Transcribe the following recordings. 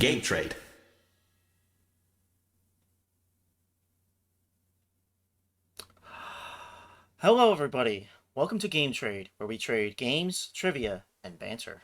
Game Trade. Hello, everybody. Welcome to Game Trade, where we trade games, trivia, and banter.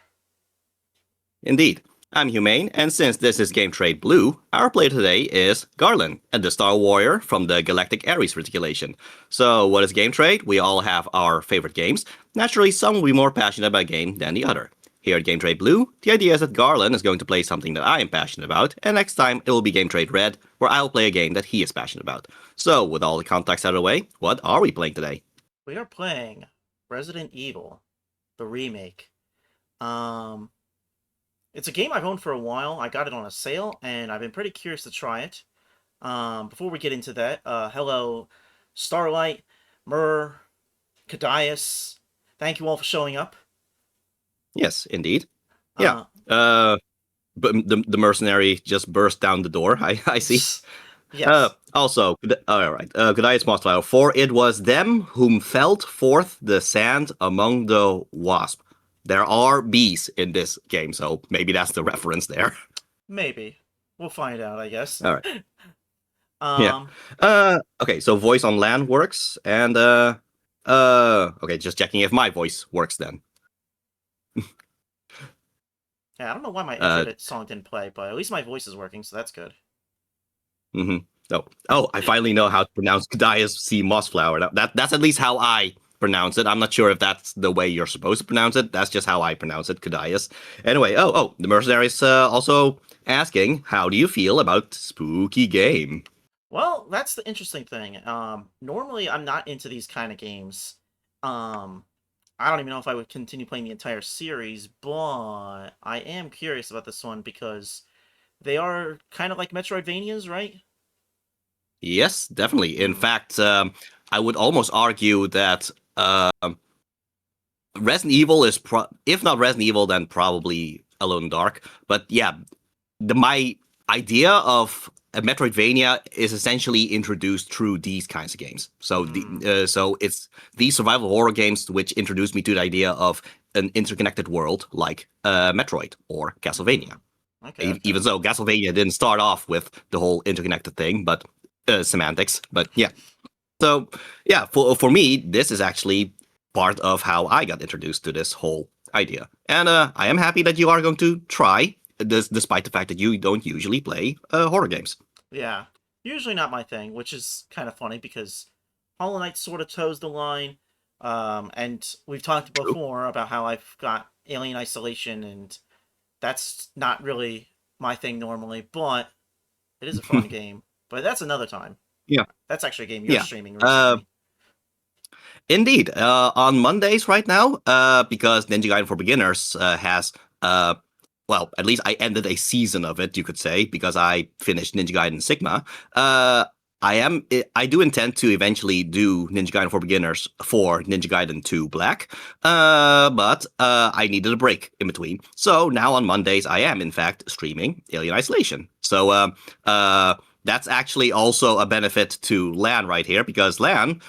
Indeed. I'm Humane, and since this is Game Trade Blue, our player today is Garlan, and the Star Warrior from the Galactic Aries Reticulation. So, what is Game Trade? We all have our favorite games. Naturally, some will be more passionate about a game than the other. Here at Game Trade Blue, the idea is that Garlan is going to play something that I am passionate about, and next time it will be Game Trade Red, where I'll play a game that he is passionate about. So, with all the context out of the way, what are we playing today? We are playing Resident Evil, the remake. It's a game I've owned for a while. I got it on a sale, and I've been pretty curious to try it. Before we get into that, hello, Starlight, Myrrh, Cadius. Thank you all for showing up. Yes, indeed. Yeah. But the mercenary just burst down the door. I see. Yes. Also, all right. Godias Mothflower. For it was them whom felt forth the sand among the wasp. There are bees in this game, so maybe that's the reference there. Maybe. We'll find out, I guess. All right. Yeah. Okay, so voice on LAN works, and okay, just checking if my voice works then. Yeah, I don't know why my intro song didn't play, but at least my voice is working, so that's good. Oh, I finally know how to pronounce Godias C. Mossflower. That's at least how I pronounce it. I'm not sure if that's the way you're supposed to pronounce it. That's just how I pronounce it, Cadius. Anyway, the mercenary is also asking, how do you feel about spooky game? Well, that's the interesting thing. Normally I'm not into these kind of games. I don't even know if I would continue playing the entire series, but I am curious about this one because they are kind of like Metroidvanias, right? Yes, definitely. In fact, I would almost argue that Resident Evil is, if not Resident Evil, then probably Alone in the Dark. But yeah, my idea of a Metroidvania is essentially introduced through these kinds of games. So so it's these survival horror games which introduced me to the idea of an interconnected world like Metroid or Castlevania. Okay. Even though Castlevania didn't start off with the whole interconnected thing, but semantics. But yeah. So yeah, for me, this is actually part of how I got introduced to this whole idea. And I am happy that you are going to try this, despite the fact that you don't usually play horror games. Yeah, usually not my thing, which is kind of funny because Hollow Knight sort of toes the line. And we've talked before about how I've got Alien Isolation, and that's not really my thing normally, but it is a fun game. But that's another time. Yeah. That's actually a game you're streaming recently. recently. Indeed. On Mondays right now, because Ninja Gaiden for Beginners has, well, at least I ended a season of it, you could say, because I finished Ninja Gaiden Sigma. I do intend to eventually do Ninja Gaiden for Beginners for Ninja Gaiden 2 Black, but I needed a break in between. So now on Mondays, I am, in fact, streaming Alien Isolation. So that's actually also a benefit to Lan right here, because Lan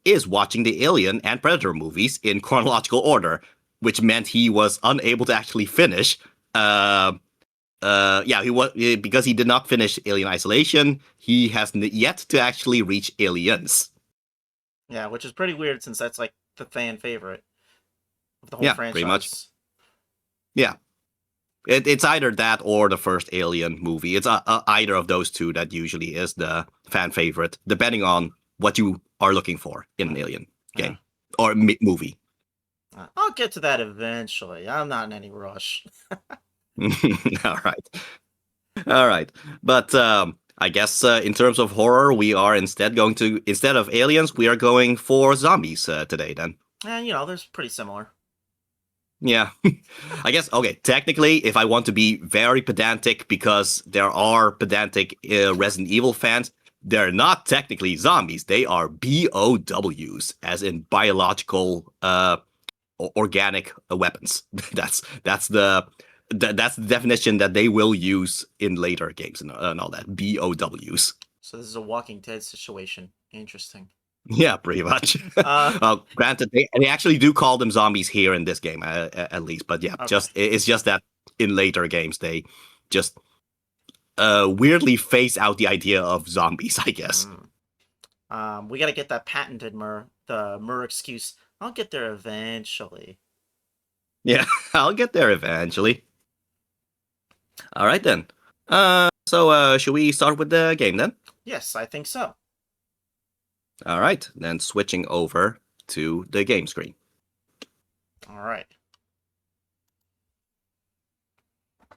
is watching the Alien and Predator movies in chronological order, which meant he was unable to actually finish. He was, because he did not finish Alien Isolation. He has yet to actually reach Aliens. Yeah, which is pretty weird since that's like the fan favorite of the whole franchise. Pretty much. Yeah. It's either that or the first Alien movie. It's either of those two that usually is the fan favorite, depending on what you are looking for in an Alien game or movie. I'll get to that eventually. I'm not in any rush. All right. But I guess in terms of horror, we are instead of aliens, we are going for zombies today then. And, they're pretty similar. Yeah, I guess, okay, technically, if I want to be very pedantic, because there are pedantic Resident Evil fans, they're not technically zombies. They are BOWs, as in biological, organic weapons. That's the definition that they will use in later games and all that. BOWs. So this is a Walking Dead situation. Interesting. Yeah, pretty much. Granted, they actually do call them zombies here in this game, at least. But yeah, okay. It's just that in later games they just weirdly phase out the idea of zombies, I guess. We gotta get that patented the Mur excuse. I'll get there eventually. Yeah, I'll get there eventually. All right then. So should we start with the game then? Yes, I think so. All right, then switching over to the game screen. All right.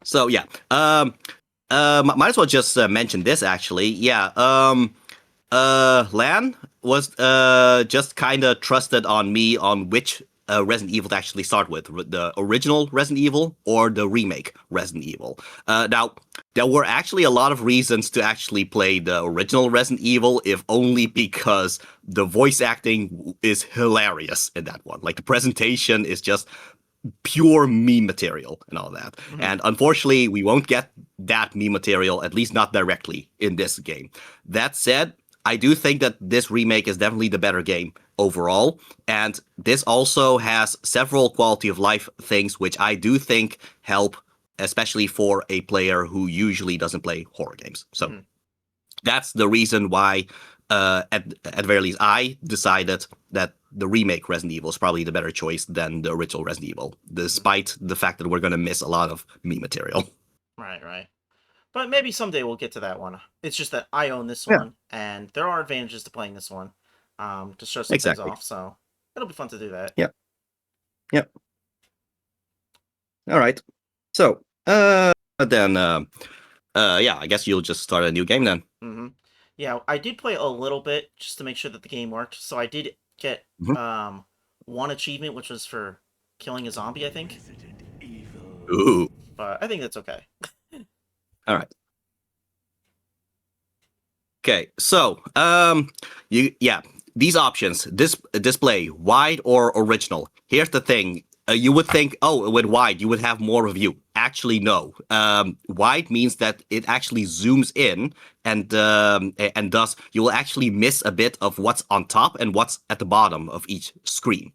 So yeah, might as well just mention this actually. Yeah, Lan was just kind of trusted on me on which Resident Evil to actually start with, the original Resident Evil or the remake Resident Evil. Now, there were actually a lot of reasons to actually play the original Resident Evil, if only because the voice acting is hilarious in that one. Like, the presentation is just pure meme material and all that. Mm-hmm. And unfortunately, we won't get that meme material, at least not directly, in this game. That said, I do think that this remake is definitely the better game overall, and this also has several quality of life things which I do think help, especially for a player who usually doesn't play horror games. So that's the reason why, at the very least, I decided that the remake Resident Evil is probably the better choice than the original Resident Evil, despite the fact that we're going to miss a lot of meme material. Right. But maybe someday we'll get to that one. It's just that I own this one, and there are advantages to playing this one, to show some things off. So it'll be fun to do that. Yep. All right. So then, I guess you'll just start a new game then. Mm-hmm. Yeah, I did play a little bit just to make sure that the game worked. So I did get one achievement, which was for killing a zombie, I think. Ooh. But I think that's okay. All right. Okay, so these options, display wide or original. Here's the thing: you would think, oh, with wide you would have more of view. Actually, no. Wide means that it actually zooms in, and thus you will actually miss a bit of what's on top and what's at the bottom of each screen,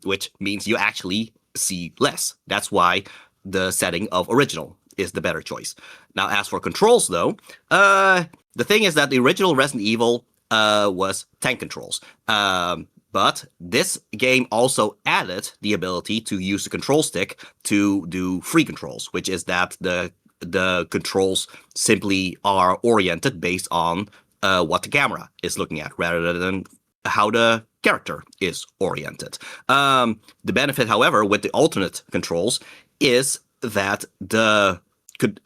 which means you actually see less. That's why the setting of original is the better choice. Now, as for controls, though, the thing is that the original Resident Evil was tank controls. But this game also added the ability to use the control stick to do free controls, which is that the controls simply are oriented based on what the camera is looking at, rather than how the character is oriented. The benefit, however, with the alternate controls is that the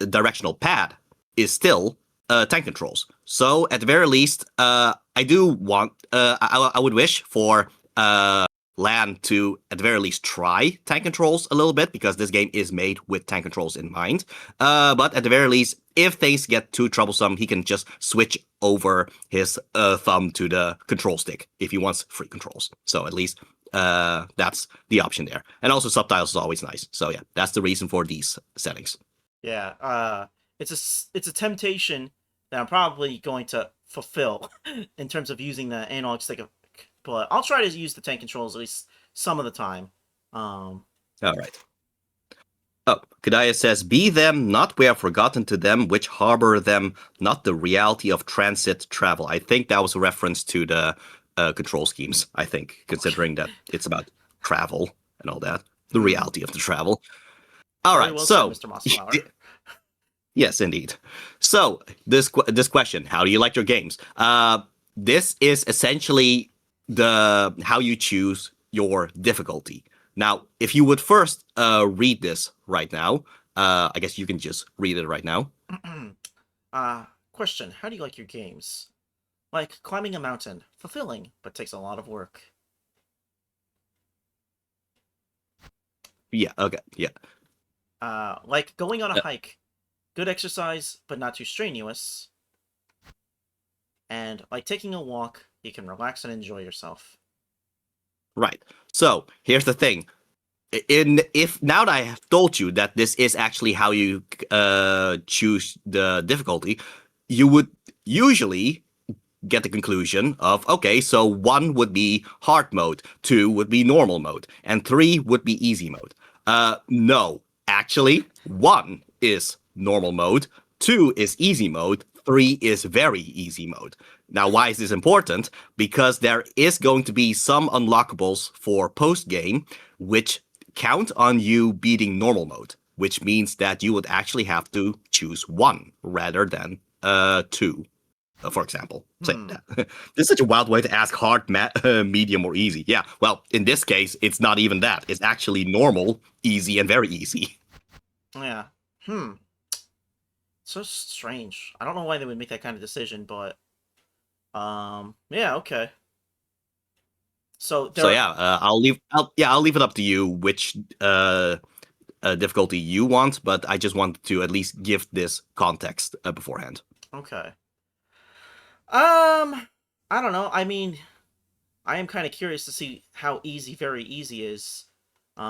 directional pad is still tank controls. So at the very least, I do want, I would wish for Lan to at the very least try tank controls a little bit, because this game is made with tank controls in mind. But at the very least, if things get too troublesome, he can just switch over his thumb to the control stick if he wants free controls. So at least that's the option there. And also subtitles is always nice. So yeah, that's the reason for these settings. Yeah, it's a temptation that I'm probably going to fulfill in terms of using the analog stick, but I'll try to use the tank controls at least some of the time. All right. Oh, Kadaya says, be them, not we have forgotten to them, which harbor them, not the reality of transit travel. I think that was a reference to the control schemes, I think, considering that it's about travel and all that. The reality of the travel. All right, well so... said, Mr. Mossflower. Yes, indeed. So, this question, how do you like your games? This is essentially how you choose your difficulty. Now, if you would first read this right now, I guess you can just read it right now. Question, how do you like your games? Like climbing a mountain, fulfilling, but takes a lot of work. Yeah, okay, yeah. Like going on a hike, good exercise, but not too strenuous. And like taking a walk, you can relax and enjoy yourself. Right. So here's the thing. If now that I have told you that this is actually how you choose the difficulty, you would usually get the conclusion of, okay, so 1 would be hard mode, 2 would be normal mode, and 3 would be easy mode. No, actually, 1 is normal mode, 2 is easy mode, 3 is very easy mode. Now, why is this important? Because there is going to be some unlockables for post-game which count on you beating normal mode, which means that you would actually have to choose 1 rather than 2, for example. Say that. This is such a wild way to ask hard, medium, or easy. Yeah, well, in this case, it's not even that. It's actually normal, easy, and very easy. Yeah. So strange. I don't know why they would make that kind of decision, but yeah, okay. So yeah, I'll leave it up to you which difficulty you want, but I just wanted to at least give this context beforehand. Okay. I don't know. I mean, I am kind of curious to see how easy very easy is. But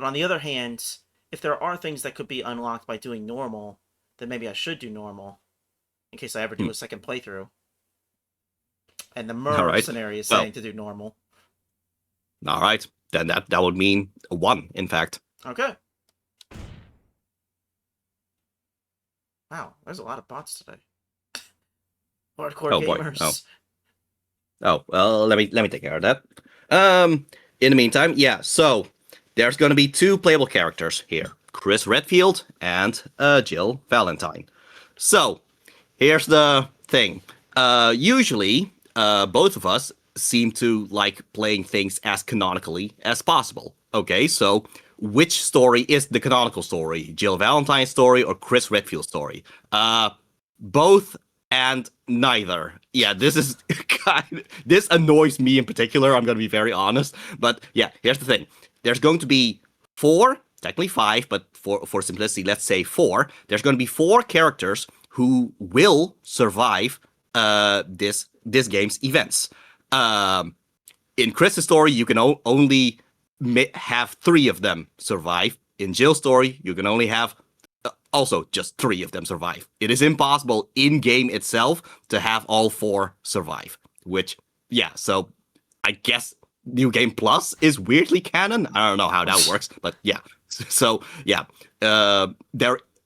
on the other hand, if there are things that could be unlocked by doing normal, then maybe I should do normal in case I ever do a second playthrough. And the mercenary is saying to do normal. All right, then that would mean 1, in fact. Okay. Wow, there's a lot of bots today. Hardcore gamers. Oh, well, let me take care of that. In the meantime, yeah, so there's going to be 2 playable characters here. Chris Redfield and Jill Valentine. So, here's the thing. Usually, both of us seem to like playing things as canonically as possible. Okay, so which story is the canonical story? Jill Valentine's story or Chris Redfield's story? Both and neither. Yeah, this is this annoys me in particular, I'm going to be very honest. But yeah, here's the thing. There's going to be 4, technically 5, but for simplicity, let's say 4. There's going to be 4 characters who will survive this game's events. In Chris's story, you can only have 3 of them survive. In Jill's story, you can only have also just 3 of them survive. It is impossible in game itself to have all 4 survive. Which, yeah, so I guess New Game Plus is weirdly canon. I don't know how that works, but yeah. So yeah,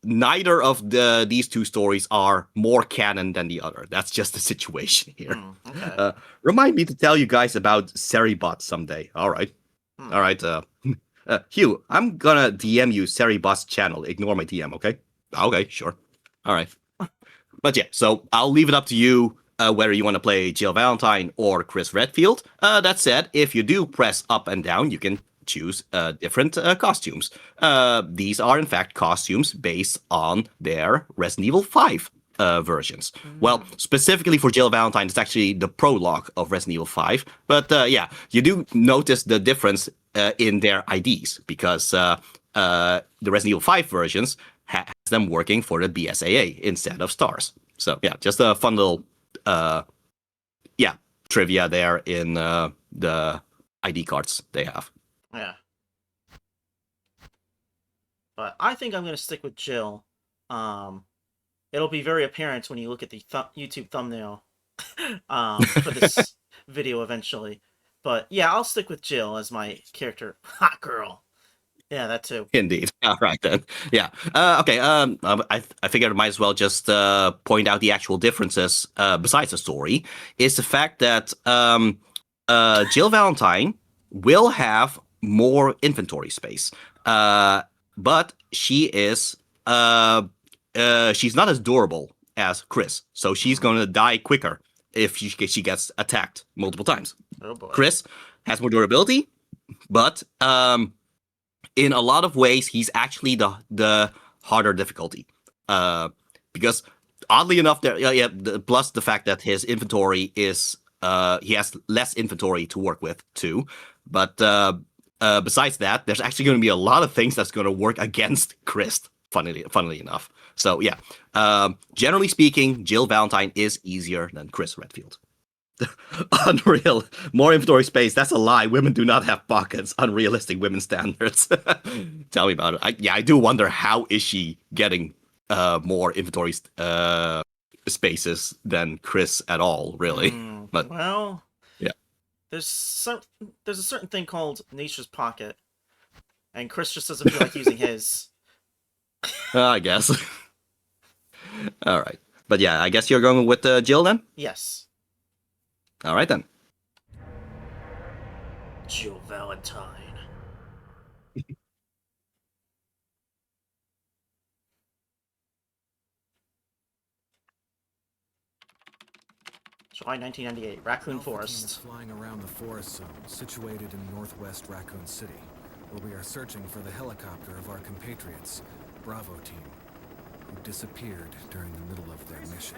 neither of these 2 stories are more canon than the other. That's just the situation here. Okay. Remind me to tell you guys about Seribot someday. All right. All right. Hugh, I'm gonna DM you Seribot's channel. Ignore my DM, okay? Okay, sure. All right. But yeah, so I'll leave it up to you whether you want to play Jill Valentine or Chris Redfield. That said, if you do press up and down, you can choose different costumes. These are, in fact, costumes based on their Resident Evil 5 versions. Well, specifically for Jill Valentine, it's actually the prologue of Resident Evil 5. But yeah, you do notice the difference in their IDs, because the Resident Evil 5 versions has them working for the BSAA instead of stars. So yeah, just a fun little trivia there in the ID cards they have. Yeah. But I think I'm going to stick with Jill. It'll be very apparent when you look at the YouTube thumbnail for this video eventually. But yeah, I'll stick with Jill as my character. Hot girl. Yeah, that too. Indeed. All right then. Yeah. Okay. I figured I might as well just point out the actual differences besides the story. Is the fact that Jill Valentine will have more inventory space, but she is she's not as durable as Chris, so she's going to die quicker if she gets attacked multiple times. Oh boy. Chris has more durability, but in a lot of ways, he's actually the harder difficulty. Because oddly enough, plus the fact that his inventory is he has less inventory to work with too. But besides that, there's actually going to be a lot of things that's going to work against Chris. Funnily enough. So yeah, generally speaking, Jill Valentine is easier than Chris Redfield. Unreal. More inventory space. That's a lie. Women do not have pockets. Unrealistic women standards. Tell me about it. I do wonder how is she getting more inventory spaces than Chris at all, really. But well, yeah. There's a certain thing called Nature's Pocket, and Chris just doesn't feel like using his. I guess. All right. But yeah, I guess you're going with Jill then? Yes. All right then. Jill Valentine. July 1998, Raccoon Alpha Forest. Team is flying around the forest zone, situated in northwest Raccoon City, where we are searching for the helicopter of our compatriots, Bravo Team, who disappeared during the middle of their mission.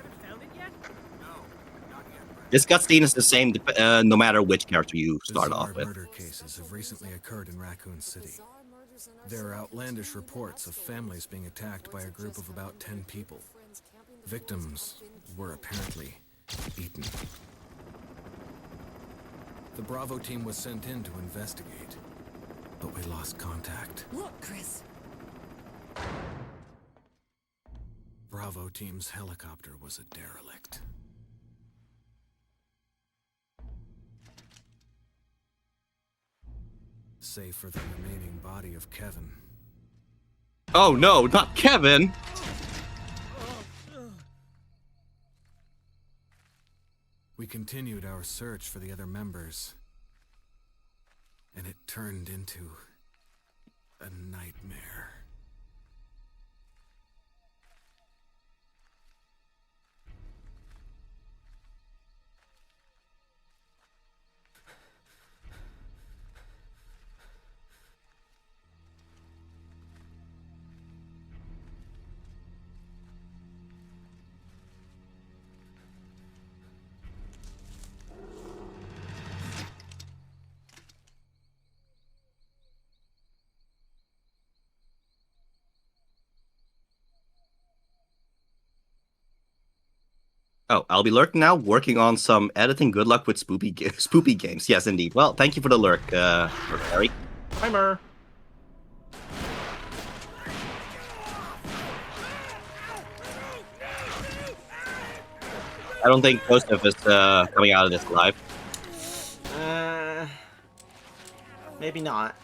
This cutscene is the same no matter which character you start Bizarre off with. murder cases have recently occurred in Raccoon City. There are outlandish reports of families being attacked by a group of about 10 people. Victims were apparently eaten. The Bravo team was sent in to investigate, but we lost contact. Look, Chris. Bravo team's helicopter was a derelict. Save for the remaining body of Kevin. Oh no, not Kevin! We continued our search for the other members, and it turned into a nightmare. Oh, I'll be lurking now, working on some editing. Good luck with spoopy games. Yes, indeed. Well, thank you for the lurk, Harry. Timer. I don't think Joseph is coming out of this alive. Maybe not.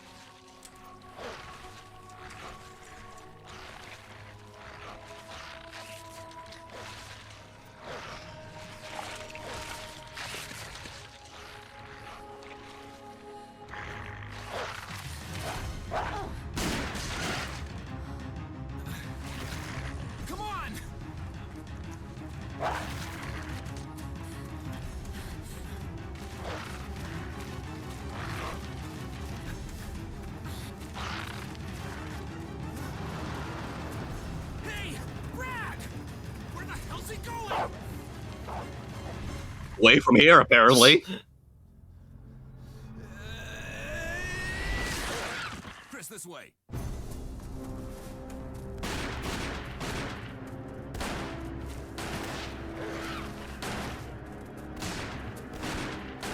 Away from here, apparently. Chris, this way.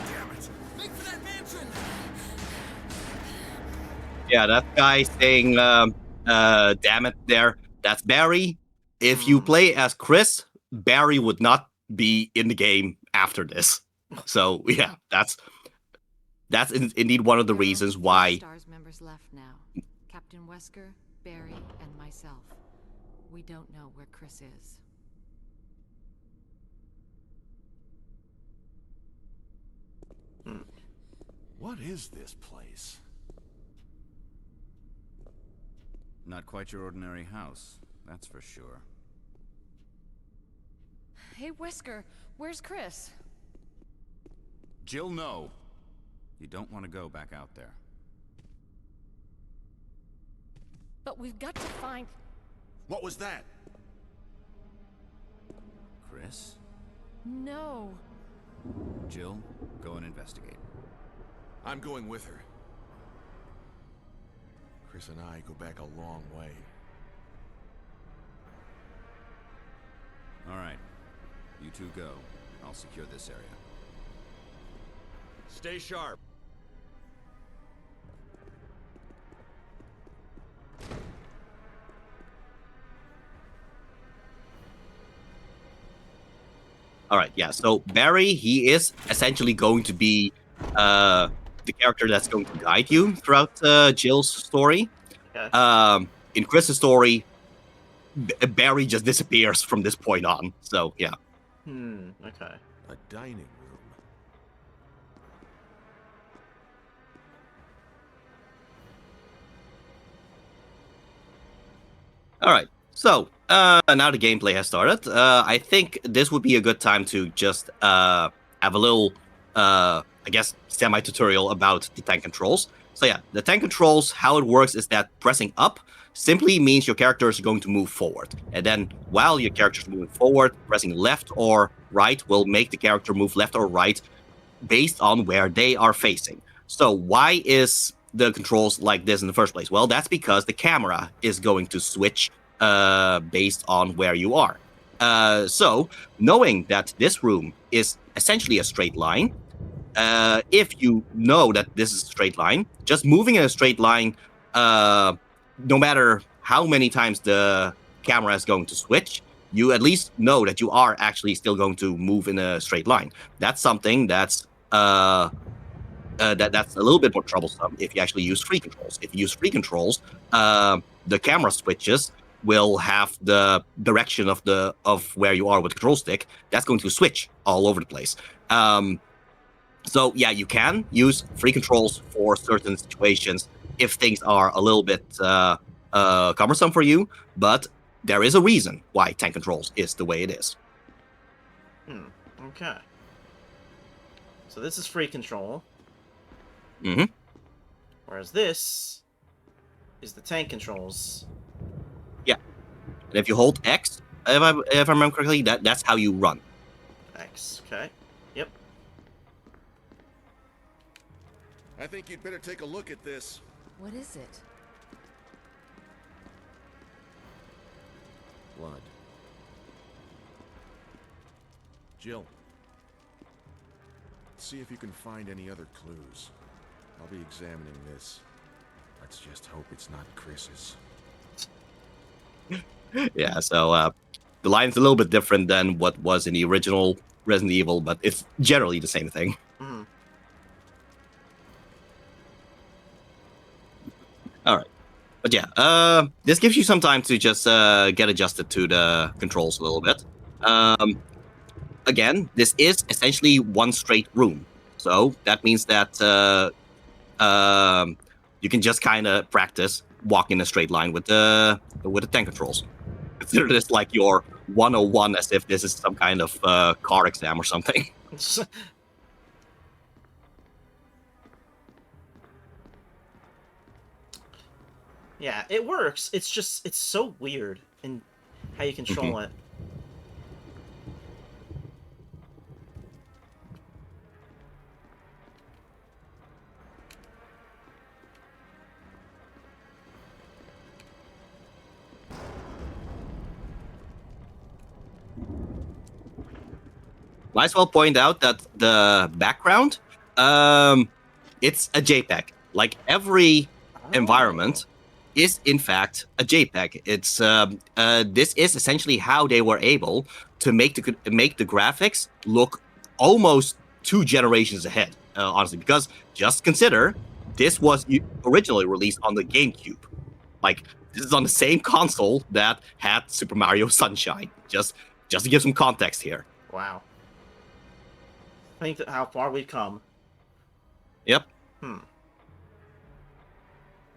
Damn it! Make for that mansion. Yeah, that guy saying, damn it there. That's Barry. If you play as Chris, Barry would not be in the game after this. So, yeah, that's indeed one of the reasons why. Stars members left now. Captain Wesker, Barry, and myself. We don't know where Chris is. What is this place? Not quite your ordinary house, that's for sure. Hey, Wesker, where's Chris? Jill, no. You don't want to go back out there. But we've got to find... What was that? Chris? No. Jill, go and investigate. I'm going with her. Chris and I go back a long way. All right. You two go. I'll secure this area. Stay sharp. All right, yeah. So Barry, he is essentially going to be the character that's going to guide you throughout Jill's story. Okay. In Chris's story, Barry just disappears from this point on. So yeah. Okay. A dining room. All right. So now the gameplay has started. I think this would be a good time to just have a little, I guess, semi-tutorial about the tank controls. So yeah, the tank controls, how it works is that pressing up simply means your character is going to move forward. And then while your character is moving forward, pressing left or right will make the character move left or right based on where they are facing. So why is the controls like this in the first place? Well, that's because the camera is going to switch based on where you are. So knowing that this room is essentially a straight line, if you know that this is a straight line, just moving in a straight line, no matter how many times the camera is going to switch, you at least know that you are actually still going to move in a straight line. That's something that's that's a little bit more troublesome if you actually use free controls. If you use free controls, the camera switches will have the direction of where you are with the control stick. That's going to switch all over the place. So yeah, you can use free controls for certain situations if things are a little bit cumbersome for you, but there is a reason why tank controls is the way it is. Okay. So this is free control. Whereas this is the tank controls. Yeah. And if you hold X, if I remember correctly, that's how you run. X, okay. Yep. I think you'd better take a look at this. What is it? Blood. Jill. See if you can find any other clues. I'll be examining this. Let's just hope it's not Chris's. Yeah, so the line's a little bit different than what was in the original Resident Evil, but it's generally the same thing. All right. But yeah, this gives you some time to just get adjusted to the controls a little bit. Again, this is essentially one straight room. So that means that you can just kind of practice walking in a straight line with the tank controls. Consider this like your 101 as if this is some kind of car exam or something. Yeah, it works. It's just, it's so weird in how you control it. Might as well point out that the background, it's a JPEG. Like every environment is in fact a JPEG. It's this is essentially how they were able to make the graphics look almost 2 generations ahead. Honestly, because just consider this was originally released on the GameCube. Like this is on the same console that had Super Mario Sunshine. Just to give some context here. Wow. Think how far we've come. Yep.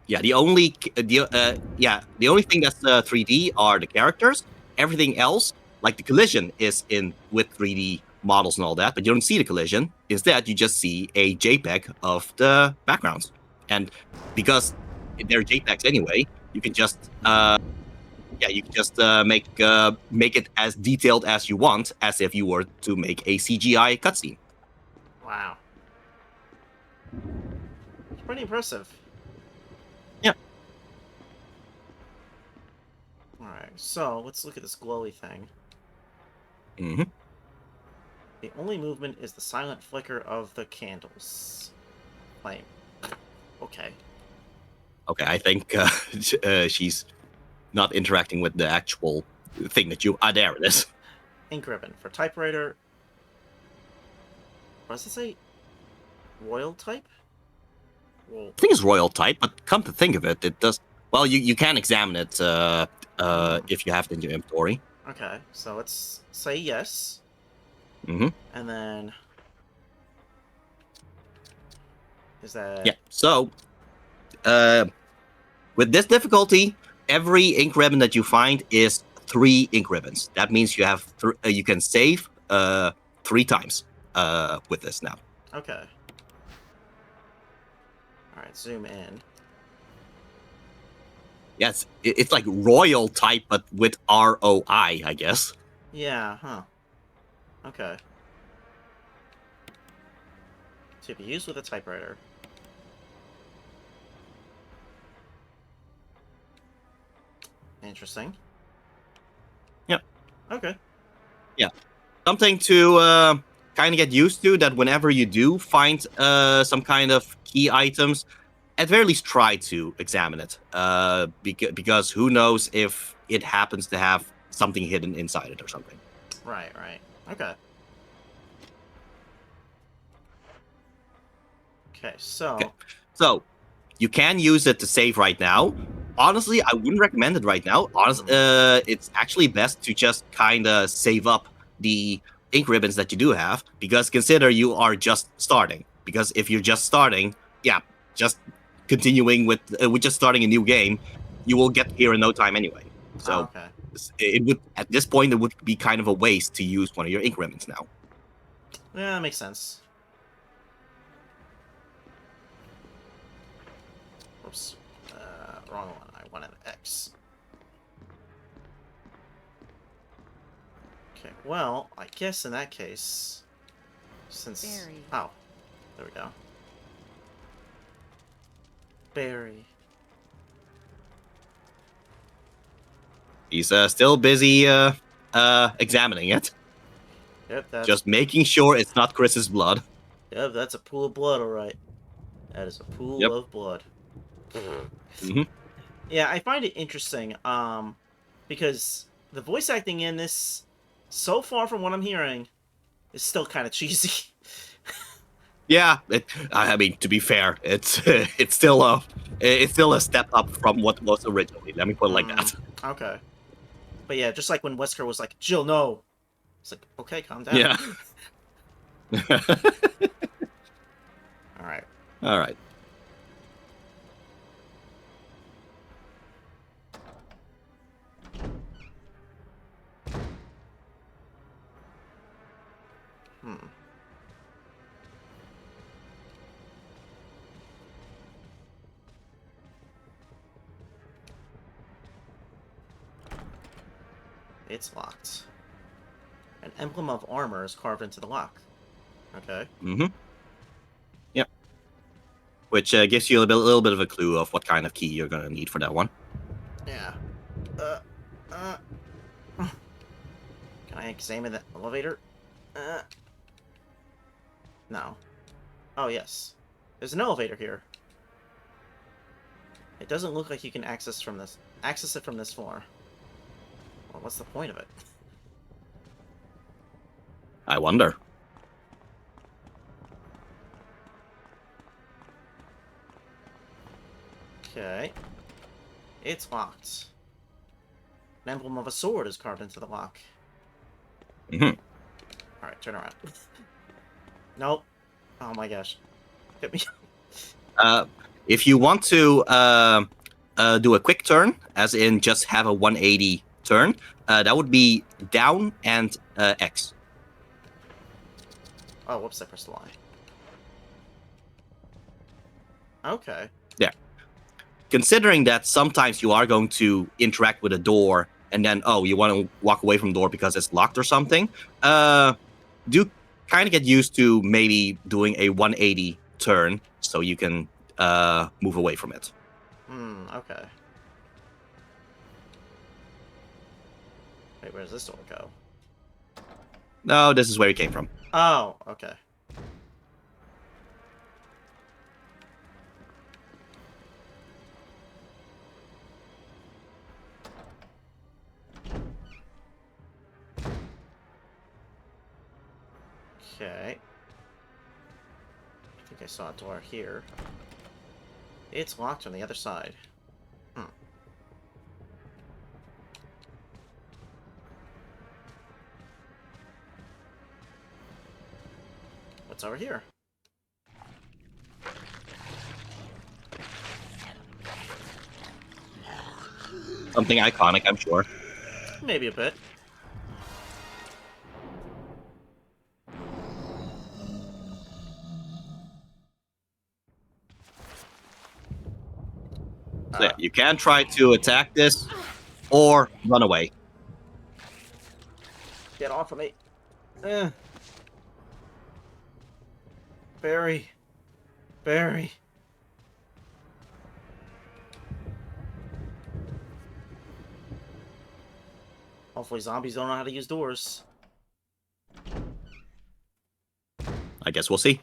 Yeah, the only thing that's 3D are the characters. Everything else, like the collision, is in with 3D models and all that, but you don't see the collision. Instead, you just see a JPEG of the backgrounds, and because they're JPEGs anyway, you can just make it as detailed as you want, as if you were to make a CGI cutscene. Wow. It's pretty impressive. Yeah. Alright, so let's look at this glowy thing. The only movement is the silent flicker of the candles. Flame. Okay. Okay, I think she's not interacting with the actual thing that you... there it is. Ink ribbon. For typewriter... What does it say? Royal type? Well, I think it's royal type, but come to think of it, it does... Well, you can examine it if you have it in your inventory. Okay, so let's say yes. Mm-hmm. And then... Is that... Yeah. So, with this difficulty, every ink ribbon that you find is 3 ink ribbons. That means you have you can save 3 times with this now. Okay. Alright, zoom in. Yes, it's like royal type, but with ROI, I guess. Yeah, huh. Okay. To be used with a typewriter. Interesting. Yep. Okay. Yeah. Something to kind of get used to, that whenever you do find some kind of key items, at very least try to examine it. Because who knows if it happens to have something hidden inside it or something. Right, right. Okay. Okay, so... Okay. So, you can use it to save right now. Honestly, I wouldn't recommend it right now. It's actually best to just kind of save up the ink ribbons that you do have, because consider you are just starting. Because if you're just starting, yeah, just continuing with just starting a new game, you will get here in no time anyway. So, okay. it would, at this point, it would be kind of a waste to use one of your ink ribbons now. Yeah, that makes sense. Oops. Wrong one. I wanted X. Okay, well, I guess in that case... Since... Barry. Oh. There we go. Barry. He's still busy examining it. Yep, that's... Just making sure it's not Chris's blood. Yep, that's a pool of blood, alright. That is a pool of blood. Mm-hmm. Yeah, I find it interesting, because the voice acting in this, so far from what I'm hearing, is still kind of cheesy. Yeah, I mean, to be fair, it's still a step up from what was originally. Let me put it like that. Okay. But yeah, just like when Wesker was like, Jill, no! It's like, okay, calm down. Yeah. Alright. All right. It's locked. An emblem of armor is carved into the lock. Okay. Mm-hmm. Yep. Which gives you a little bit of a clue of what kind of key you're gonna need for that one. Yeah. Can I examine the elevator? No. Oh, yes. There's an elevator here. It doesn't look like you can access it from this floor. Well, what's the point of it? I wonder. Okay. It's locked. An emblem of a sword is carved into the lock. Mm-hmm. Alright, turn around. Nope. Oh my gosh. Hit me. If you want to do a quick turn, as in just have a 180 turn, that would be down and X. Oh, whoops, I pressed Y. Okay. Yeah. Considering that sometimes you are going to interact with a door and then, oh, you want to walk away from the door because it's locked or something, do kind of get used to maybe doing a 180 turn so you can move away from it. Okay. Wait, where does this door go? No, this is where you came from. Oh, okay. Okay. I think I saw a door here. It's locked on the other side. What's over here? Something iconic, I'm sure. Maybe a bit. So yeah, you can try to attack this or run away. Get off of me. Barry. Barry. Hopefully zombies don't know how to use doors. I guess we'll see.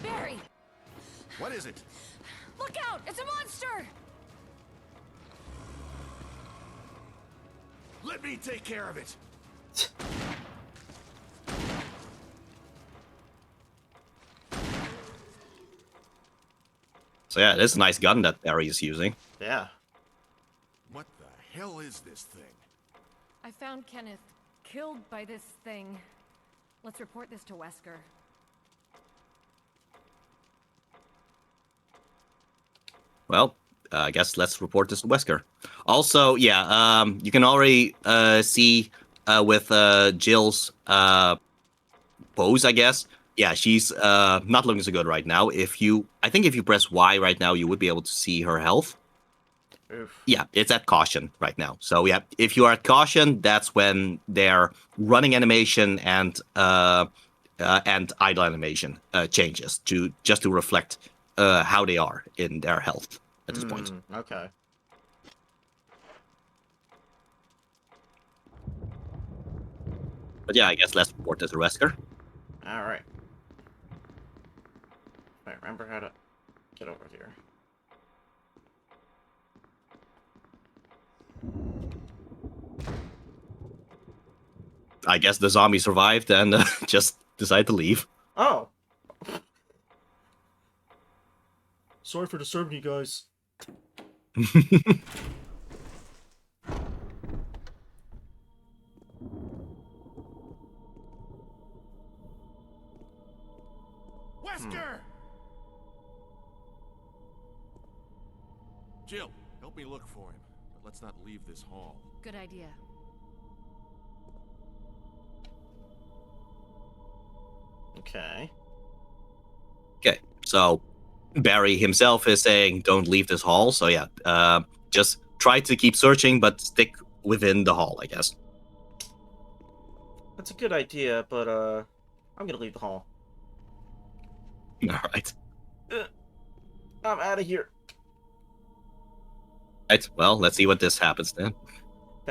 Barry! What is it? Look out! It's a monster! Let me take care of it. So yeah, this is a nice gun that Barry is using. Yeah. What the hell is this thing? I found Kenneth killed by this thing. Let's report this to Wesker. Well, I guess let's report this to Wesker. Also, yeah, you can already see with Jill's pose, I guess. Yeah, she's not looking so good right now. I think if you press Y right now, you would be able to see her health. Oof. Yeah, it's at caution right now. So yeah, if you are at caution, that's when their running animation and idle animation changes to reflect how they are in their health at this point. Okay. But yeah, I guess let's report this to Wesker. All right. I remember how to get over here. I guess the zombie survived and just decided to leave. Oh. Sorry for disturbing you guys. Wesker! Jill, help me look for him. But let's not leave this hall. Good idea. Okay. Okay, so Barry himself is saying don't leave this hall. So yeah, just try to keep searching, but stick within the hall, I guess. That's a good idea, but I'm gonna leave the hall. All right. I'm out of here. Right. Well, let's see what this happens then.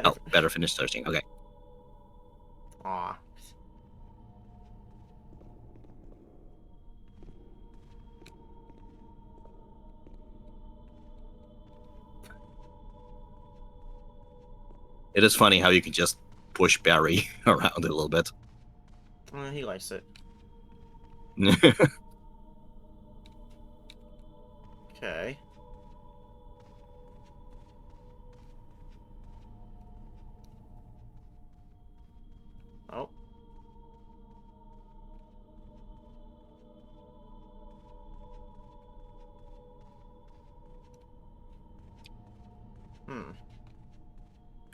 Oh, better finish searching. Okay. Aw. It is funny how you can just push Barry around a little bit. He likes it. Okay. Oh.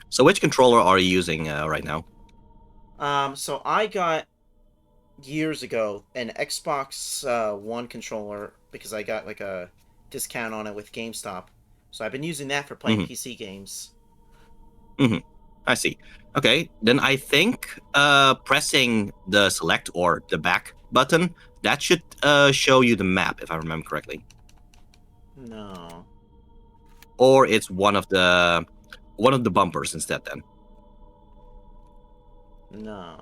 So which controller are you using right now? So I got years ago an Xbox One controller because I got like a discount on it with GameStop. So I've been using that for playing PC games. I see. Okay, then I think pressing the select or the back button, that should show you the map, if I remember correctly. No. Or it's one of the bumpers instead then. No.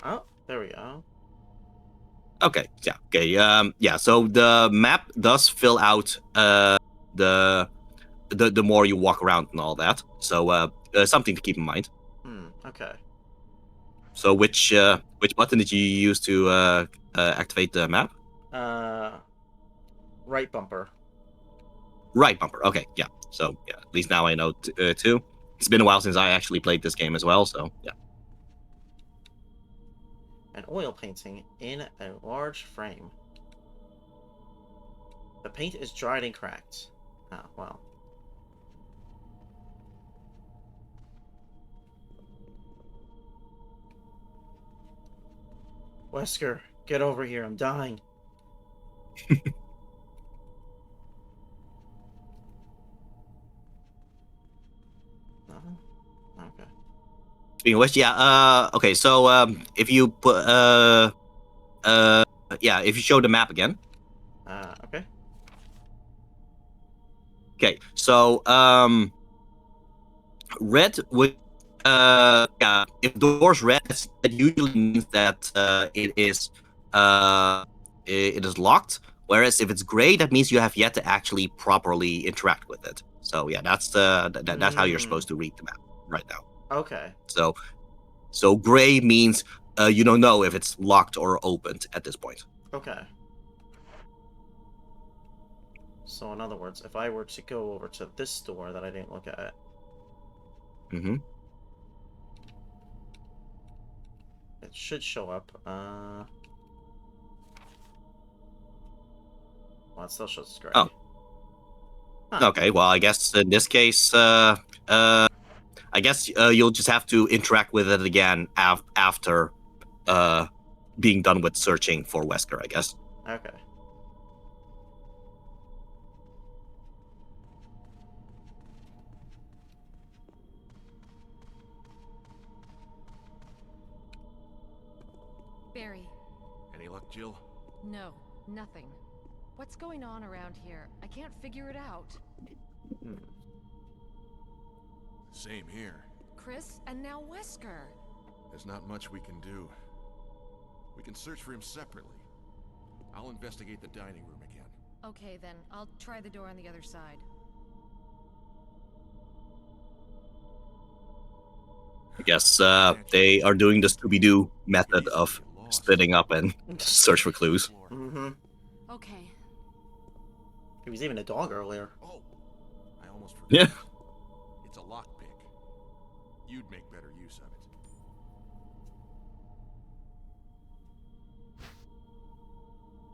Oh, there we go. Okay, yeah, okay, yeah. So the map does fill out the more you walk around and all that. So something to keep in mind. Okay. So which button did you use to activate the map? Right bumper. Right bumper. Okay, yeah. So yeah, at least now I know too. It's been a while since I actually played this game as well. So yeah. An oil painting in a large frame. The paint is dried and cracked. Oh, well. Wesker, get over here. I'm dying. No? Okay. Speaking of which, yeah. Okay. So if you put yeah, if you show the map again. Okay. Okay. So red would yeah. If the door's red, that usually means that it is locked. Whereas if it's gray, that means you have yet to actually properly interact with it. So yeah, that's that's how you're supposed to read the map right now. Okay. So gray means you don't know if it's locked or opened at this point. Okay. So in other words, if I were to go over to this door that I didn't look at, Mm-hmm. it should show up. Well, it still shows gray. Oh. Huh. Okay. Well, I guess in this case, I guess you'll just have to interact with it again after being done with searching for Wesker, I guess. Okay. Barry, Any luck, Jill? no, nothing. What's going on around here? I can't figure it out. Same here. Chris, and now Wesker. There's not much we can do. We can search for him separately. I'll investigate the dining room again. Okay, then. I'll try the door on the other side. I guess they are doing the Scooby-Doo method of splitting up and search for clues. Mm-hmm. Okay. He was even a dog earlier. Oh, I almost forgot. Yeah. It's a lockpick. You'd make better use of it.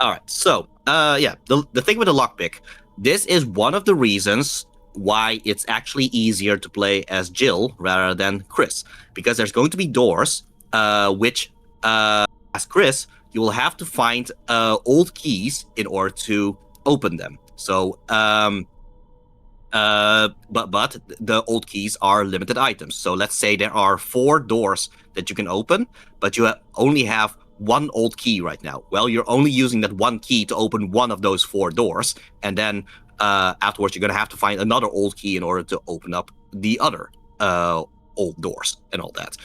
All right. So, yeah, the thing with the lockpick, this is one of the reasons why it's actually easier to play as Jill rather than Chris, because there's going to be doors, which, as Chris, you will have to find old keys in order to open them. So, but the old keys are limited items. So let's say there are 4 doors that you can open, but you only have 1 old key right now. Well, you're only using that 1 key to open one of those 4 doors, and then afterwards you're gonna have to find another old key in order to open up the other old doors and all that.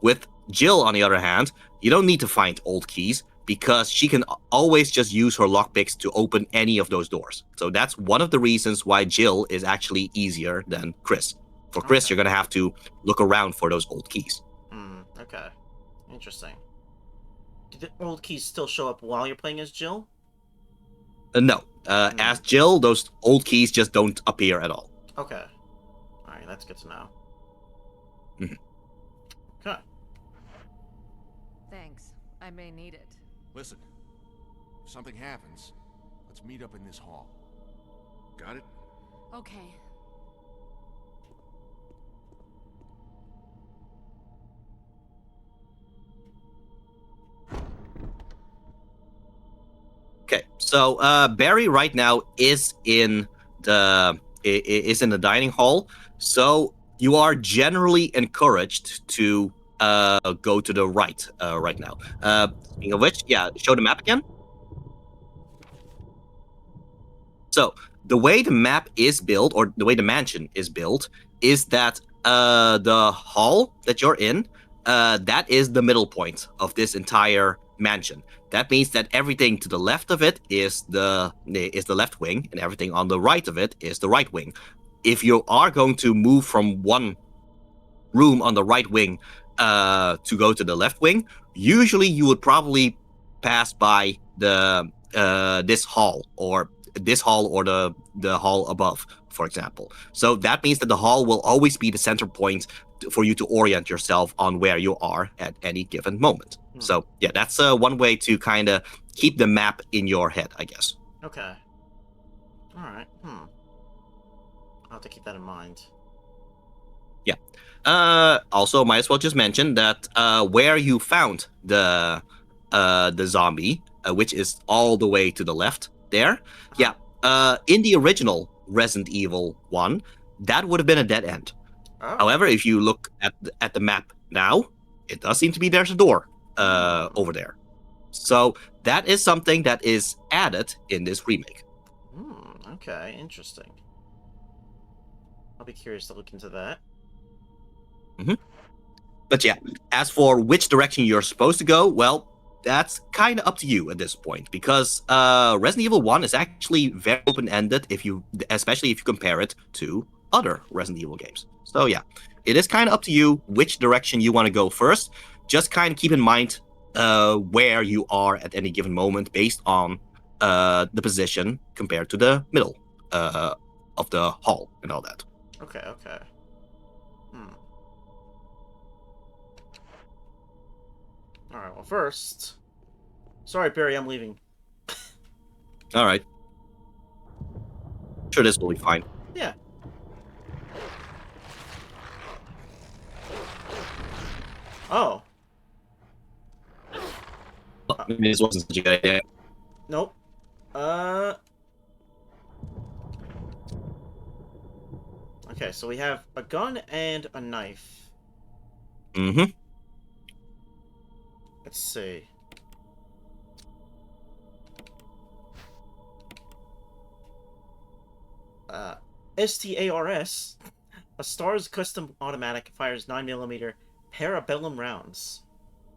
With Jill, on the other hand, you don't need to find old keys, because she can always just use her lockpicks to open any of those doors. So that's one of the reasons why Jill is actually easier than Chris. For Chris, you're going to have to look around for those old keys. Okay. Interesting. Do the old keys still show up while you're playing as Jill? No. As Jill, those old keys just don't appear at all. Okay. Alright, that's good to know. Mhm. Okay. Thanks. I may need it. Listen, if something happens, let's meet up in this hall. Got it? Okay. Okay, so Barry right now is in the dining hall. So you are generally encouraged to go to the right right now. Speaking of which, yeah, show the map again. So the way the map is built, or the way the mansion is built, is that the hall that you're in, that is the middle point of this entire mansion. That means that everything to the left of it is the left wing, and everything on the right of it is the right wing. If you are going to move from one room on the right wing to go to the left wing, usually you would probably pass by the this hall or the hall above, for example. So that means that the hall will always be the center point for you to orient yourself on where you are at any given moment. So yeah, that's one way to kind of keep the map in your head, I guess. Okay. All right. I'll have to keep that in mind. Yeah. Also, might as well just mention that where you found the zombie, which is all the way to the left there. Yeah. In the original Resident Evil 1, that would have been a dead end. Oh. However, if you look at the map now, it does seem to be there's a door over there. So that is something that is added in this remake. Okay, interesting. I'll be curious to look into that. But yeah, as for which direction you're supposed to go, well, that's kind of up to you at this point, because Resident Evil 1 is actually very open-ended, especially if you compare it to other Resident Evil games. So yeah, it is kind of up to you which direction you want to go first. Just kind of keep in mind where you are at any given moment based on the position compared to the middle of the hall and all that. Okay. All right. Well, first, sorry, Barry, I'm leaving. All right. Sure, this will be fine. Yeah. Oh. Well, maybe this wasn't such a good idea. Nope. Okay, so we have a gun and a knife. Mm-hmm. Let's see. STARS. A STARS custom automatic fires 9mm parabellum rounds.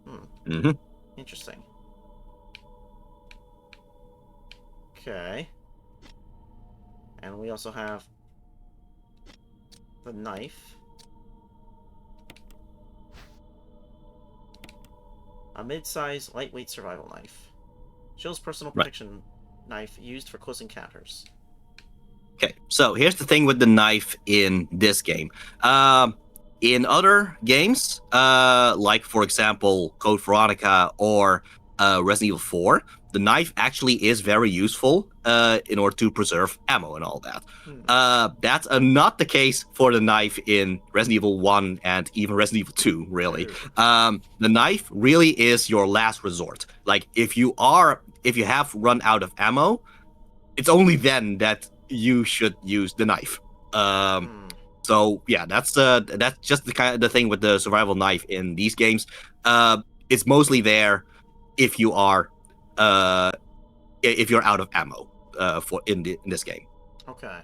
Mm-hmm. Interesting. Okay. And we also have the knife. A mid-size, lightweight survival knife. Shield's personal protection knife used for close encounters. Okay, so here's the thing with the knife in this game. In other games, like for example, Code Veronica or Resident Evil 4, the knife actually is very useful in order to preserve ammo and all that. That's not the case for the knife in Resident Evil 1 and even Resident Evil 2, really. The knife really is your last resort. Like, if you have run out of ammo, it's only then that you should use the knife. So yeah, that's just the thing with the survival knife in these games. It's mostly there if you are if you're out of ammo in this game. Okay.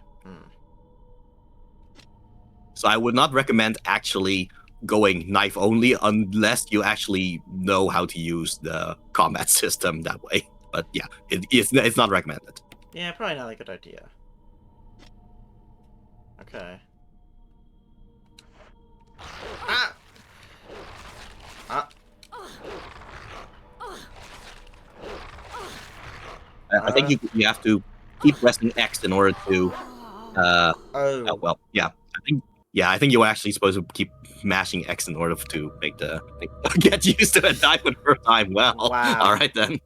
So I would not recommend actually going knife only unless you actually know how to use the combat system that way. But yeah, it's not recommended. Yeah, probably not a good idea. Okay. Ah! I think you have to keep pressing X in order to. Well, yeah. I think you were actually supposed to keep mashing X in order to make the get used to it die for the first time. Well, wow. All right then.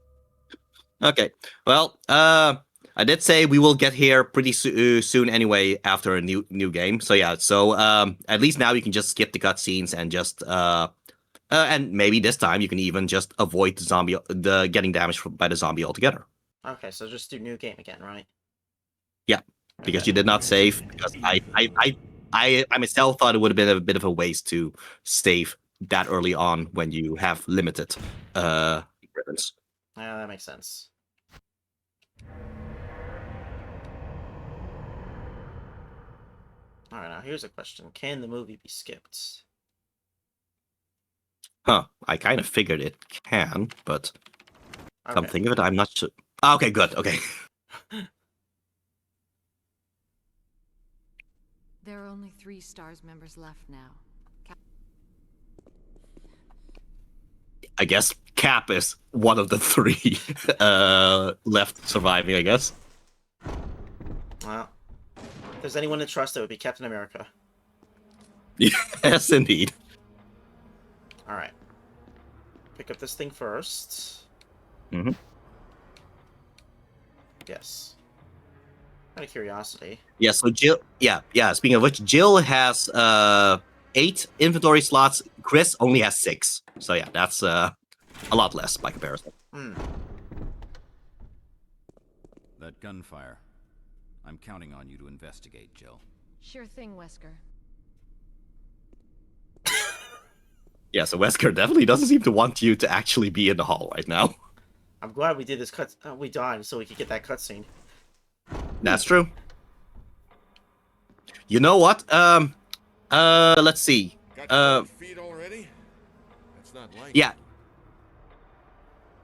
Okay. Well, I did say we will get here pretty soon anyway after a new game. So yeah. So at least now you can just skip the cutscenes and just and maybe this time you can even just avoid the getting damaged by the zombie altogether. Okay, so just do new game again, right? Yeah, because you did not save. Because I myself thought it would have been a bit of a waste to save that early on when you have limited equipments. Yeah, that makes sense. Alright, now here's a question. Can the movie be skipped? Huh, I kind of figured it can, but Okay. come think of it, I'm not sure. Okay, good, okay. There are only 3 STARS members left now. I guess Cap is one of the 3 left surviving, I guess. Well, if there's anyone to trust, it would be Captain America. Yes, indeed. All right. Pick up this thing first. Mm-hmm. Yes. Out of curiosity. Yeah, so Jill, yeah. Speaking of which, Jill has 8 inventory slots. Chris only has 6. So yeah, that's a lot less by comparison. Hmm. That gunfire. I'm counting on you to investigate, Jill. Sure thing, Wesker. Yeah, so Wesker definitely doesn't seem to want you to actually be in the hall right now. I'm glad we did this cut. We died so we could get that cutscene. That's true. You know what? Let's see. Got cold feet already? That's not like Yeah.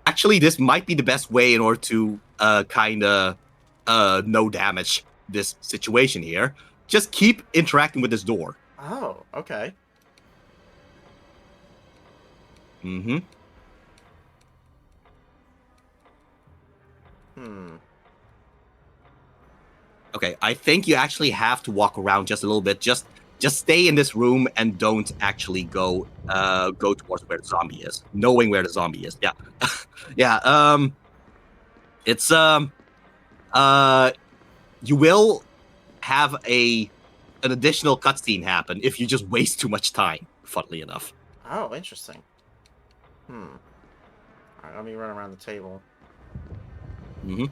Actually, this might be the best way in order to kind of no damage this situation here. Just keep interacting with this door. Oh, okay. Mm-hmm. Hmm. Okay, I think you actually have to walk around just a little bit. Just stay in this room and don't actually go towards where the zombie is. Knowing where the zombie is. Yeah. Yeah, it's you will have an additional cutscene happen if you just waste too much time, funnily enough. Oh, interesting. Hmm. Alright, let me run around the table. Mm-hmm.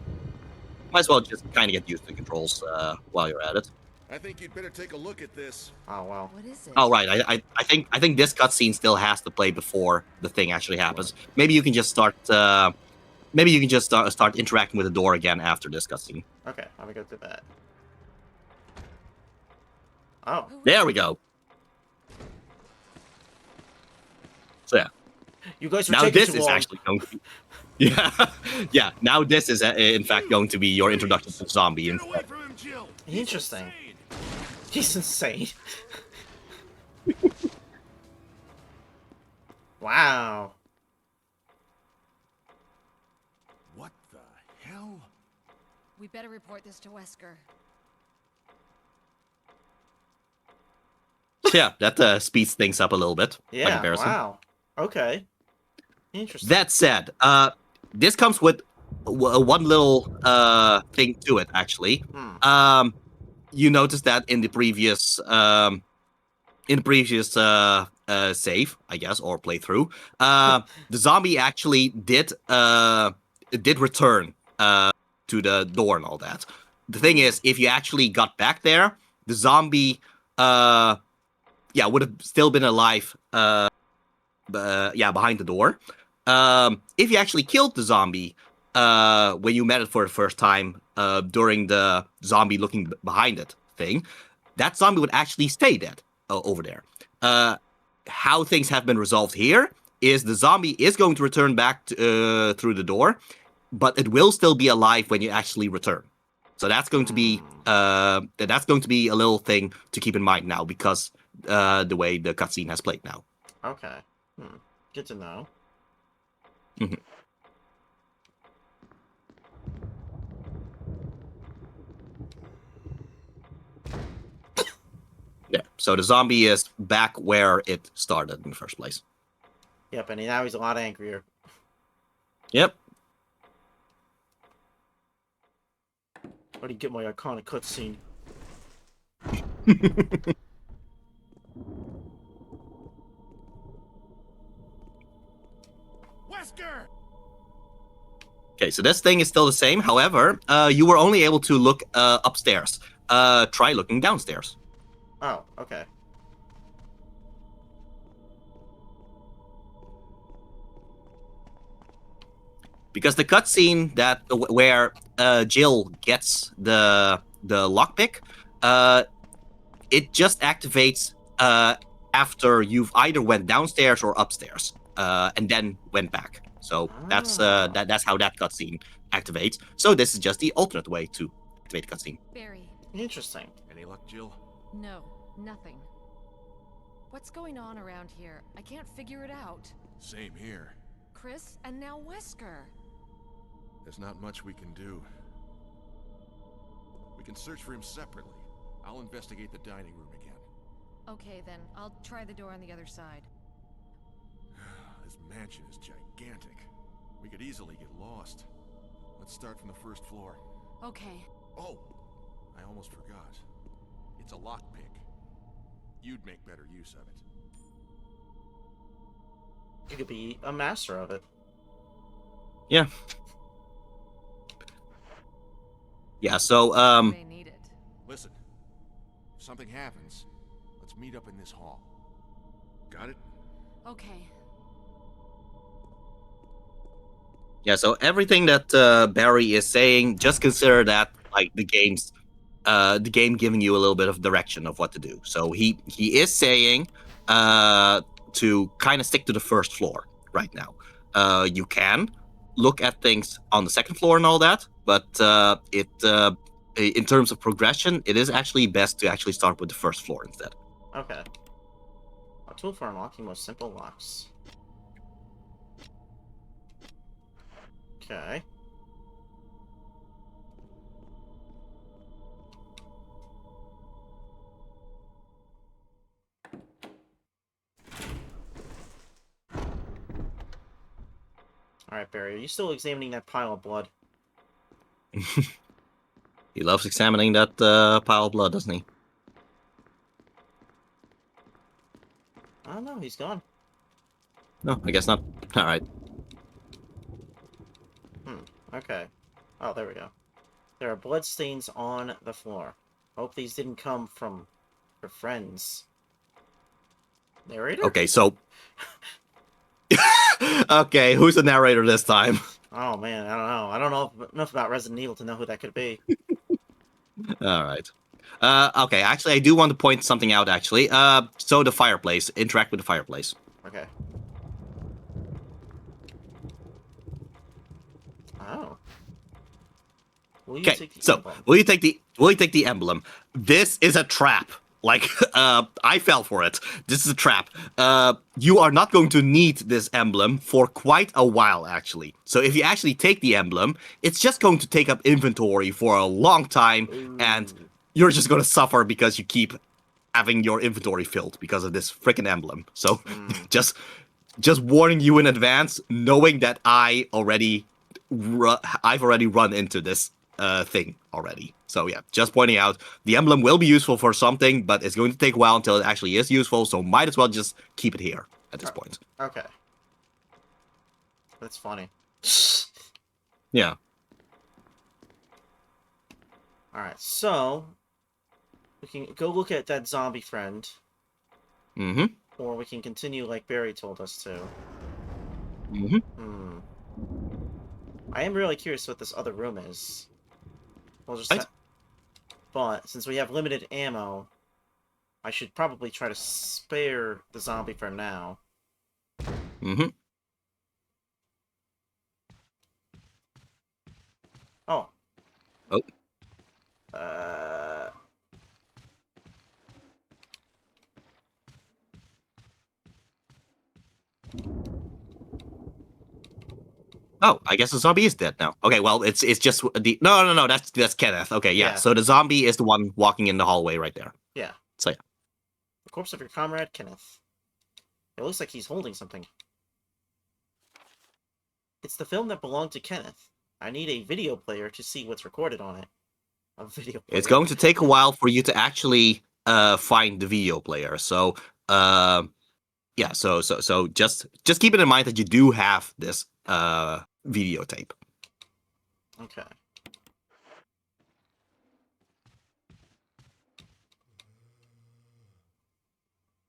Might as well just kind of get used to the controls while you're at it. I think you'd better take a look at this. Oh, well. What is it? Oh right, I think this cutscene still has to play before the thing actually happens. Maybe you can just start start interacting with the door again after this cutscene. Okay, let me go through that. Oh. There we go. So yeah, You guys were now taking this too is long. actually going to be... Yeah. Now this is in fact going to be your introduction to the zombie. Get away from him, Jill! He's Interesting. insane. He's insane. Wow. What the hell? We better report this to Wesker. Yeah, that speeds things up a little bit by Yeah, comparison. wow. Okay. Interesting. That said, this comes with one little thing to it, actually. Hmm. You noticed that in the previous save, I guess, or playthrough, the zombie actually did return to the door and all that. The thing is, if you actually got back there, the zombie would have still been alive behind the door. If you actually killed the zombie when you met it for the first time during the zombie looking behind it thing, that zombie would actually stay dead over there. How things have been resolved here is the zombie is going to return back through the door, but it will still be alive when you actually return. So that's going to be a little thing to keep in mind now, because the way the cutscene has played now. Okay. Hmm. Good to know. Mm-hmm. Yeah, so the zombie is back where it started in the first place. Yep, and now he's a lot angrier. Yep. Where do you get my iconic cutscene? Wesker! Okay, so this thing is still the same. However, you were only able to look upstairs. Try looking downstairs. Oh, okay. Because the cutscene where Jill gets the lockpick, it just activates after you've either went downstairs or upstairs, and then went back. So that's how that cutscene activates. So this is just the alternate way to activate the cutscene. Barry. Interesting. Any luck, Jill? No, nothing. What's going on around here? I can't figure it out. Same here. Chris, and now Wesker. There's not much we can do. We can search for him separately. I'll investigate the dining room again. Okay, then. I'll try the door on the other side. This mansion is gigantic. We could easily get lost. Let's start from the first floor. Okay. Oh, I almost forgot. It's a lockpick. You'd make better use of it. You could be a master of it. Yeah. Yeah, so, They need it. Listen, if something happens, let's meet up in this hall. Got it? Okay. yeah, so everything that Barry is saying, just consider that like the game giving you a little bit of direction of what to do. So he is saying to kind of stick to the first floor right now. You can look at things on the second floor and all that, but in terms of progression, it is actually best to actually start with the first floor instead. Okay. A tool for unlocking most simple locks. Okay. Alright, Barry, are you still examining that pile of blood? He loves examining that pile of blood, doesn't he? I don't know, he's gone. No, I guess not. All right. Okay. Oh, there we go. There are blood stains on the floor. Hope these didn't come from your friends. Narrator? Okay, so. Okay, who's the narrator this time? Oh man, I don't know. I don't know enough about Resident Evil to know who that could be. All right. Okay, actually, I do want to point something out, actually. So the fireplace. Interact with the fireplace. Okay. Oh. Will you Okay, take the so emblem? will you take the emblem? This is a trap. Like, I fell for it. This is a trap. You are not going to need this emblem for quite a while, actually. So if you actually take the emblem, it's just going to take up inventory for a long time, and you're just going to suffer because you keep having your inventory filled because of this freaking emblem. So just warning you in advance, knowing that I've already run into this thing already. So yeah, just pointing out, the emblem will be useful for something, but it's going to take a while until it actually is useful, so might as well just keep it here at this point. Okay. That's funny. Yeah. Alright, so we can go look at that zombie friend, Mm-hmm. or we can continue like Barry told us to. Mm-hmm. I am really curious what this other room is. We'll just Right. But since we have limited ammo, I should probably try to spare the zombie for now. Mm-hmm. Oh. Oh. Oh, I guess the zombie is dead now. Okay, well, it's just the no, that's Kenneth. Okay, yeah. Yeah. So the zombie is the one walking in the hallway right there. Yeah. So yeah. The corpse of your comrade, Kenneth. It looks like he's holding something. It's the film that belonged to Kenneth. I need a video player to see what's recorded on it. A video player. It's going to take a while for you to actually find the video player. So yeah, so just keep it in mind that you do have this videotape. Okay.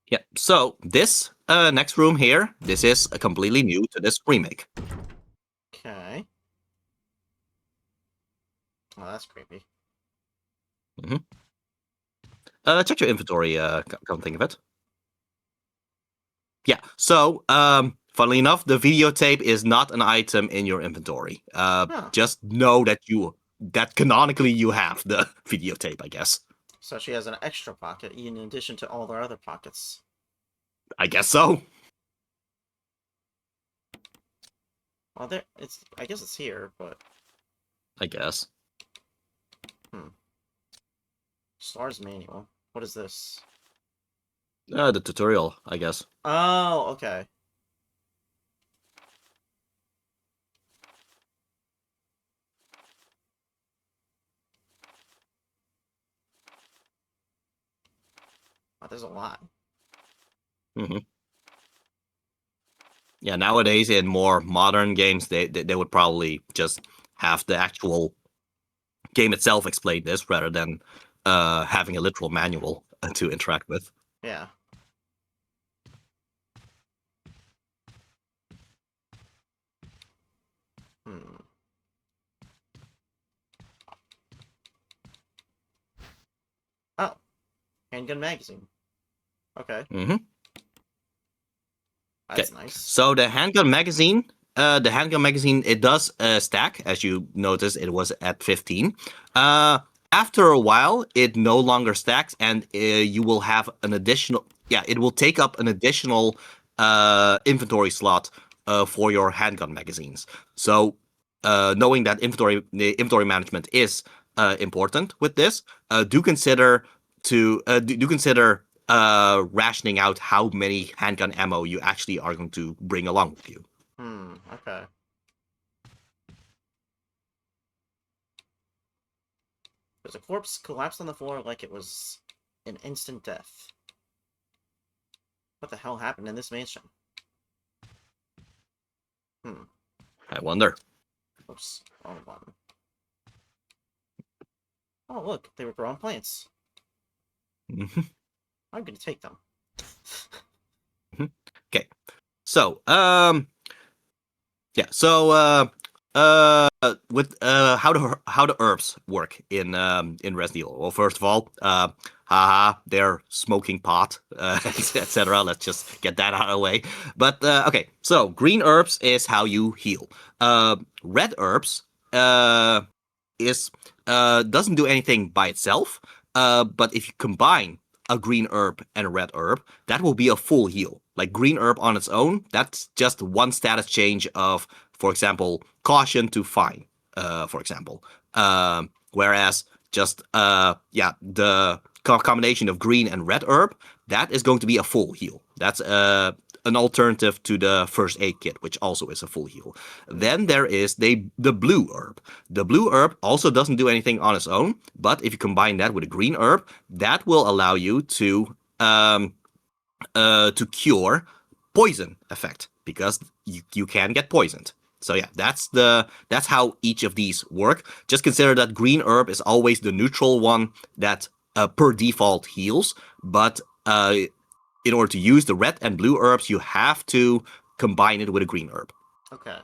Yeah. So this next room here, this is completely new to this remake. Okay. Oh, that's creepy. Check your inventory. Come think of it. Yeah. So funnily enough, the videotape is not an item in your inventory. Just know that canonically you have the videotape, I guess. So she has an extra pocket in addition to all their other pockets. I guess so. Well, I guess it's here, but I guess. Stars manual. What is this? The tutorial, I guess. Oh, okay. Oh, there's a lot. Hmm. Yeah, nowadays in more modern games, they would probably just have the actual game itself explain this rather than having a literal manual to interact with. Yeah. Hmm. Oh, handgun magazine. Okay, Hmm. that's nice. So the handgun magazine, it does stack. As you notice, it was at 15. After a while, it no longer stacks, and you will have an additional. Yeah, it will take up an additional inventory slot for your handgun magazines. So, knowing that the inventory management is important with this, do consider rationing out how many handgun ammo you actually are going to bring along with you. Okay. There's a corpse collapsed on the floor like it was an instant death. What the hell happened in this mansion? I wonder. Oops, wrong button. Oh, look, they were growing plants. Mhm. I'm gonna take them. Okay. So, yeah. So, with how the herbs work in Resident Evil. Well, first of all, they're smoking pot, etc. Let's just get that out of the way. But okay, so green herbs is how you heal. Red herbs is doesn't do anything by itself. But if you combine a green herb and a red herb, that will be a full heal. Like green herb on its own, that's just one status change of, for example, caution to fine, for example. Whereas just the combination of green and red herb, that is going to be a full heal. That's an alternative to the first aid kit, which also is a full heal. Then there is the blue herb. The blue herb also doesn't do anything on its own, but if you combine that with a green herb, that will allow you to cure poison effect, because you can get poisoned. So yeah, that's how each of these work. Just consider that green herb is always the neutral one that per default heals, but in order to use the red and blue herbs, you have to combine it with a green herb. Okay.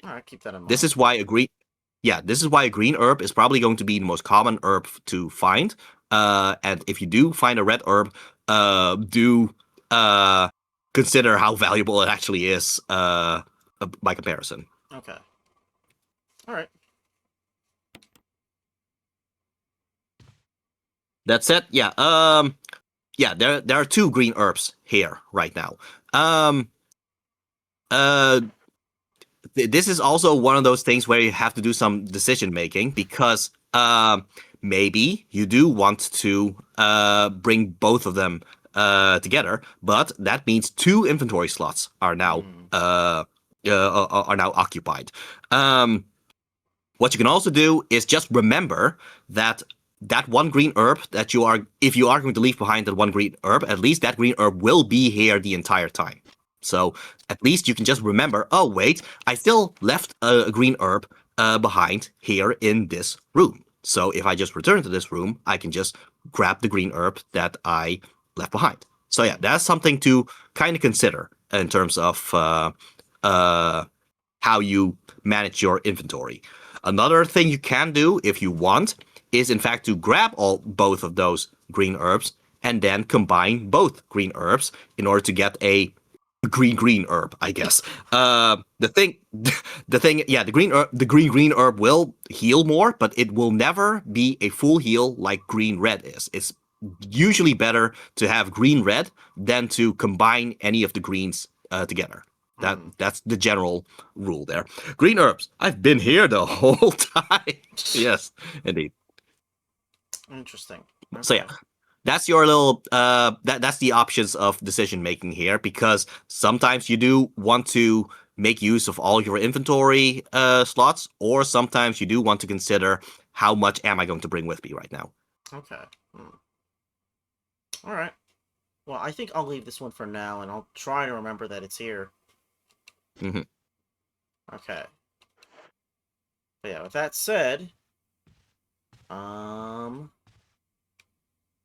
Alright, keep that in mind. This is why a green herb is probably going to be the most common herb to find. And if you do find a red herb, do consider how valuable it actually is by comparison. Okay. Alright. That said, yeah, there are two green herbs here right now. This is also one of those things where you have to do some decision making, because maybe you do want to bring both of them together, but that means 2 inventory slots are now occupied. What you can also do is just remember that one green herb that if you are going to leave behind that one green herb, at least that green herb will be here the entire time. So at least you can just remember, oh wait, I still left a green herb behind here in this room. So if I just return to this room, I can just grab the green herb that I left behind. So yeah, that's something to kind of consider in terms of how you manage your inventory. Another thing you can do if you want is in fact to grab both of those green herbs and then combine both green herbs in order to get a green herb, I guess. The green herb will heal more, but it will never be a full heal like green red is. It's usually better to have green red than to combine any of the greens together. That's the general rule there. Green herbs. I've been here the whole time. Yes, indeed. Interesting. So yeah, that's your little that's the options of decision making here, because sometimes you do want to make use of all your inventory slots, or sometimes you do want to consider how much am I going to bring with me right now. Okay. All right. Well, I think I'll leave this one for now, and I'll try to remember that it's here. Mhm. Okay. But yeah, with that said, yeah,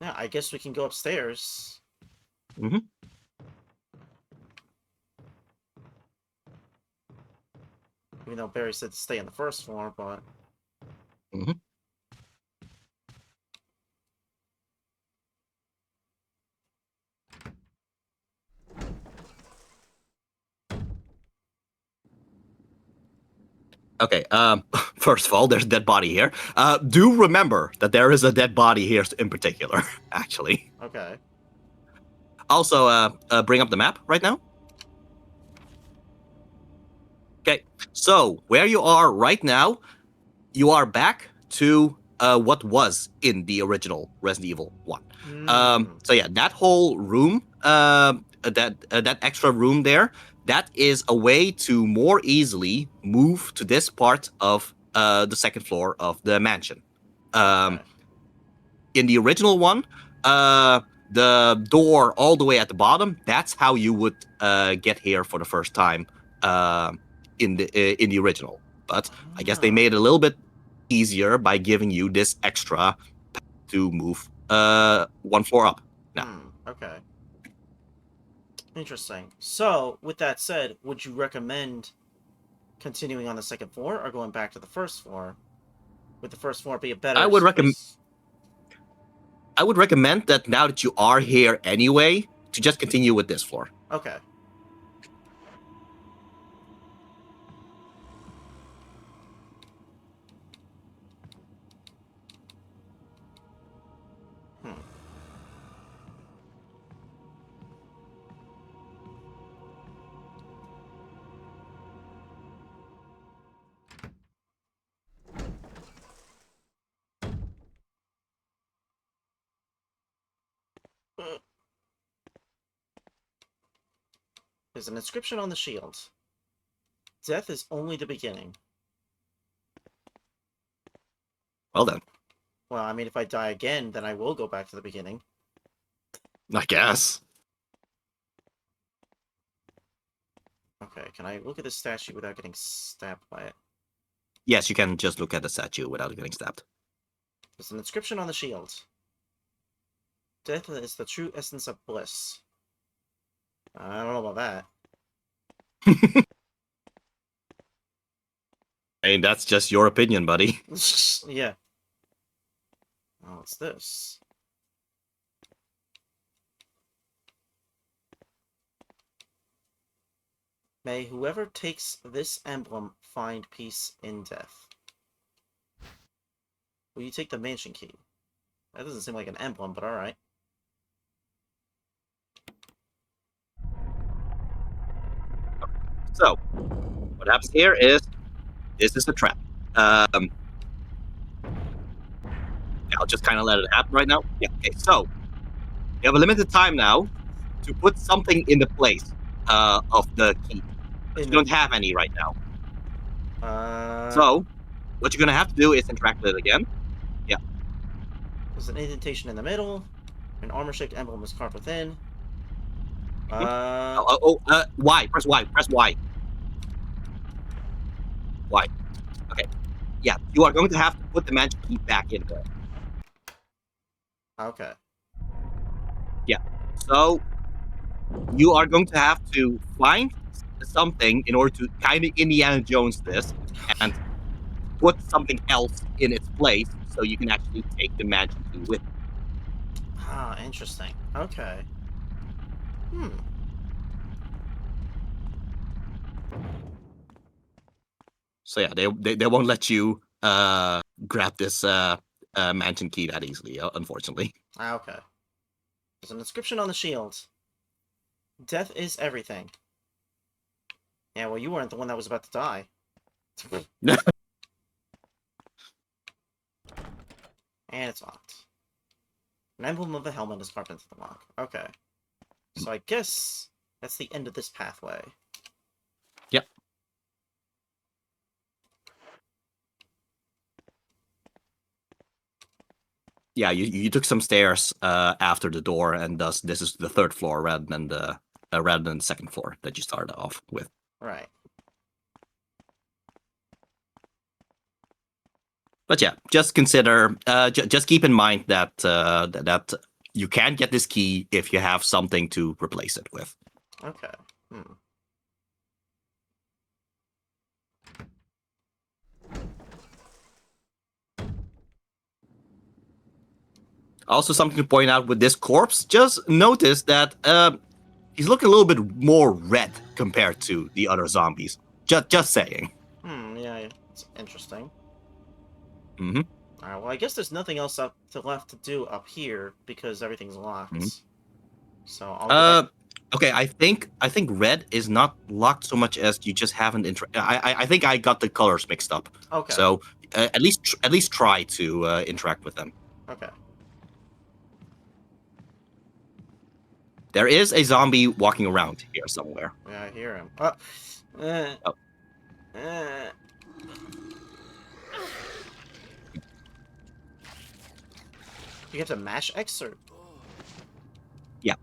I guess we can go upstairs. Mhm. Even though Barry said to stay on the first floor, but... Mhm. Okay, first of all, there's a dead body here. Do remember that there is a dead body here in particular, actually. Okay. Also, bring up the map right now. Okay, so where you are right now, you are back to what was in the original Resident Evil 1. So yeah, that whole room, that extra room there, that is a way to more easily move to this part of the second floor of the mansion. Okay. In the original one, the door all the way at the bottom, that's how you would get here for the first time in the original. But I guess they made it a little bit easier by giving you this extra to move one floor up now. Okay. Interesting. So, with that said, would you recommend continuing on the second floor or going back to the first floor? Would the first floor be a better I would place? I would recommend that now that you are here anyway, to just continue with this floor. Okay. There's an inscription on the shield. Death is only the beginning. Well then, Well, I mean, if I die again, then I will go back to the beginning. I guess. Okay, can I look at this statue without getting stabbed by it? Yes, you can just look at the statue without getting stabbed. There's an inscription on the shield. Death is the true essence of bliss. I don't know about that. I mean, that's just your opinion, buddy. Yeah. Oh, what's this? May whoever takes this emblem find peace in death. Will you take the mansion key? That doesn't seem like an emblem, but alright. So, what happens here is, this is a trap. I'll just kind of let it happen right now. Yeah, okay, so, you have a limited time now to put something in the place of the key. But you don't have any right now. So, what you're going to have to do is interact with it again. Yeah. There's an indentation in the middle. An armor-shaped emblem is carved within. Y. Press Y. Press Y. Y. Okay. Yeah, you are going to have to put the magic key back in there. Okay. Yeah. So, you are going to have to find something in order to kind of Indiana Jones this and put something else in its place so you can actually take the magic key with you. Ah, interesting. Okay. So yeah, they won't let you grab this mansion key that easily, unfortunately. Ah, okay. There's an inscription on the shield. Death is everything. Yeah, well, you weren't the one that was about to die. And it's locked. An emblem of a helmet is carved into the rock. Okay. So I guess that's the end of this pathway. Yep. Yeah, you took some stairs after the door, and thus this is the third floor rather than the second floor that you started off with. Right. But yeah, just consider, just keep in mind that that you can get this key if you have something to replace it with. Okay. Hmm. Also, something to point out with this corpse, just notice that he's looking a little bit more red compared to the other zombies. Just saying. Yeah, it's interesting. Mm-hmm. Alright, well, I guess there's nothing else left to do up here because everything's locked. Mhm. So I'll go back. Okay, I think red is not locked so much as you just haven't I think I got the colors mixed up. Okay. So at least try to interact with them. Okay. There is a zombie walking around here somewhere. Yeah, I hear him. Oh. You have to mash X or... Yeah.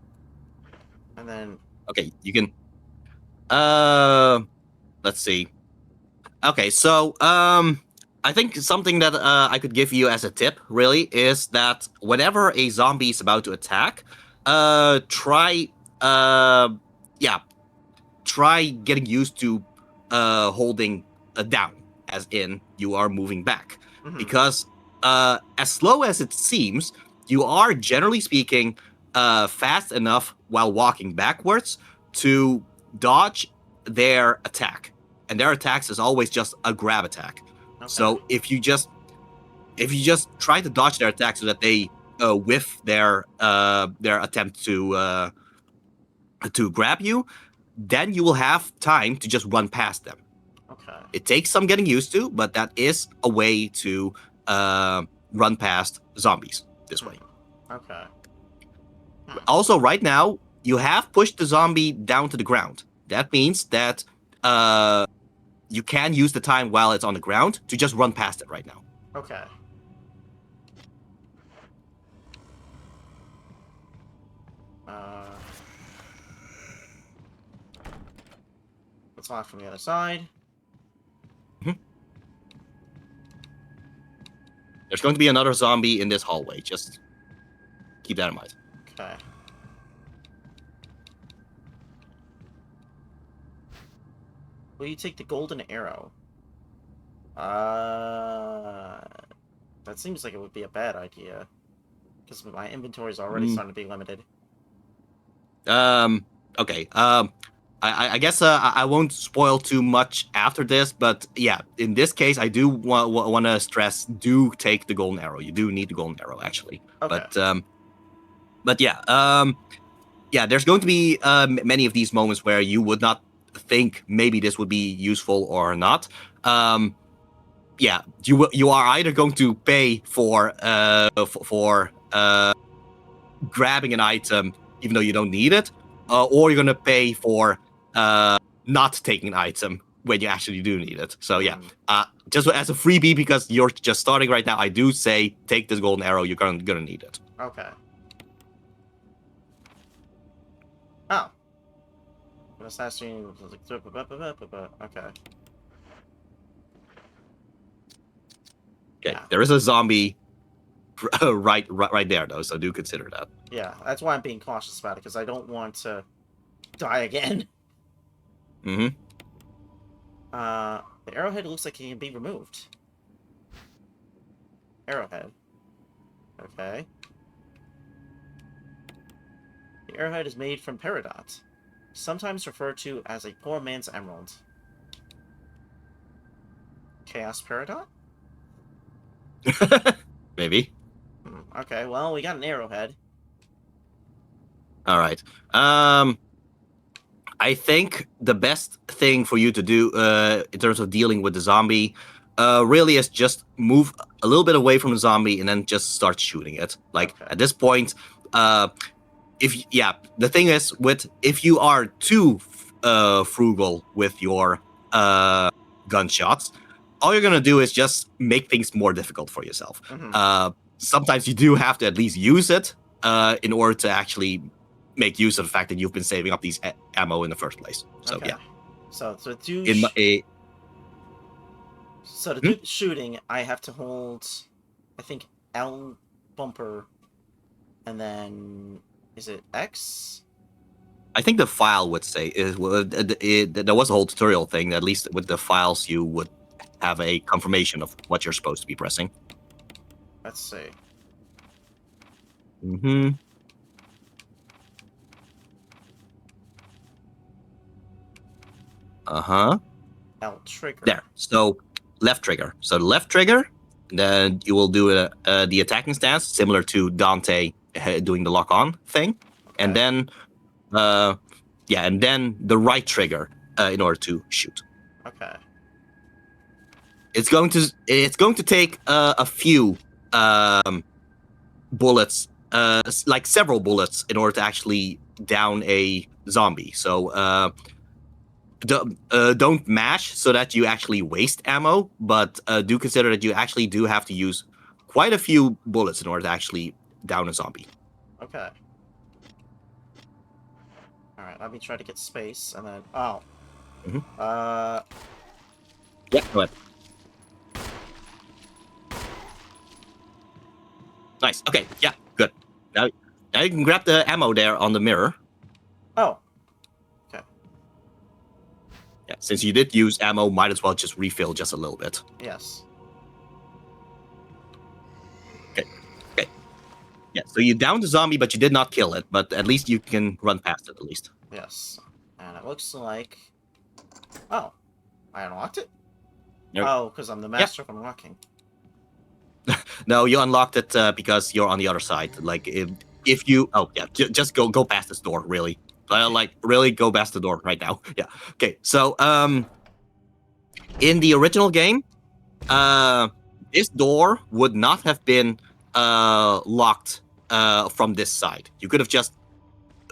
And then... Okay, you can. Let's see. Okay, so I think something that I could give you as a tip really is that whenever a zombie is about to attack, try getting used to holding down, as in you are moving back, because as slow as it seems, you are generally speaking fast enough while walking backwards to dodge their attack, and their attacks is always just a grab attack. Okay. So if you just try to dodge their attack so that they whiff their attempt to grab you, then you will have time to just run past them. Okay. It takes some getting used to, but that is a way to run past zombies this way. Okay. Also, right now, you have pushed the zombie down to the ground. That means that you can use the time while it's on the ground to just run past it right now. Okay. Let's lock from the other side. There's going to be another zombie in this hallway. Just keep that in mind. Okay. Will you take the golden arrow? That seems like it would be a bad idea. Because my inventory is already starting to be limited. Okay. I guess I won't spoil too much after this, but yeah, in this case, I do want to stress: do take the golden arrow. You do need the golden arrow, actually. Okay. But yeah, yeah. There's going to be many of these moments where you would not think maybe this would be useful or not. Yeah, you are either going to pay for grabbing an item even though you don't need it, or you're gonna pay for not taking an item when you actually do need it. So yeah, just as a freebie, because you're just starting right now, I do say take this golden arrow. You're gonna need it. Okay. Oh. Assassin. Okay. Okay, Yeah. there is a zombie right there though, so do consider that. Yeah, that's why I'm being cautious about it, because I don't want to die again. Mm-hmm. The arrowhead looks like it can be removed. Arrowhead. Okay. The arrowhead is made from peridot, sometimes referred to as a poor man's emerald. Chaos peridot? Maybe. Okay, well, we got an arrowhead. All right. I think the best thing for you to do in terms of dealing with the zombie really is just move a little bit away from the zombie and then just start shooting it. Like Okay. at this point, the thing is if you are too frugal with your gunshots, all you're gonna do is just make things more difficult for yourself. Mhm. Sometimes you do have to at least use it in order to actually make use of the fact that you've been saving up these ammo in the first place. So Okay. yeah, So to do in my, so to do the shooting, I have to hold, I think, L bumper, and then is it X? I think the file would say there was a whole tutorial thing. At least with the files, you would have a confirmation of what you're supposed to be pressing. Let's see. Mm-hmm. Uh-huh. L trigger. There. So left trigger. So the left trigger, then you will do the attacking stance, similar to Dante doing the lock-on thing. Okay. And then and then the right trigger in order to shoot. Okay. It's going to take a few bullets, like several bullets, in order to actually down a zombie. So don't mash so that you actually waste ammo, but do consider that you actually do have to use quite a few bullets in order to actually down a zombie. Okay. Alright, let me try to get space, and then... Oh. Mhm. Yeah, go ahead. Nice. Okay. Yeah. Good. Now you can grab the ammo there on the mirror. Oh. Yeah. Since you did use ammo, might as well just refill just a little bit. Yes. Okay. Yeah. So you downed the zombie, but you did not kill it. But at least you can run past it. At least. Yes. And it looks like... Oh. I unlocked it? Yep. Oh, because I'm the master of unlocking. No, you unlocked it because you're on the other side. Like if you just go past this door. Really. Like really go past the door right now. Yeah. Okay. So in the original game, this door would not have been locked from this side. You could have just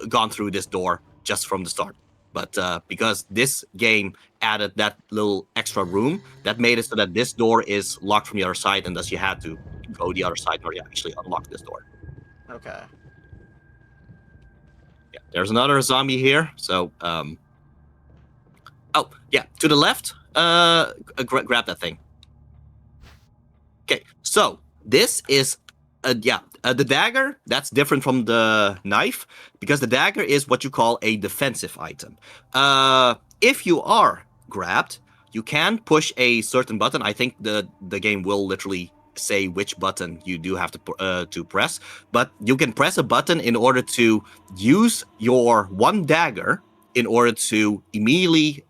gone through this door just from the start. But because this game added that little extra room, that made it so that this door is locked from the other side, and thus you had to go the other side in order to actually unlock this door. Okay. Yeah, there's another zombie here. So, to the left, grab that thing. Okay, so this is the dagger. That's different from the knife because the dagger is what you call a defensive item. If you are grabbed, you can push a certain button. I think the game will literally say which button you do have to press, but you can press a button in order to use your one dagger in order to immediately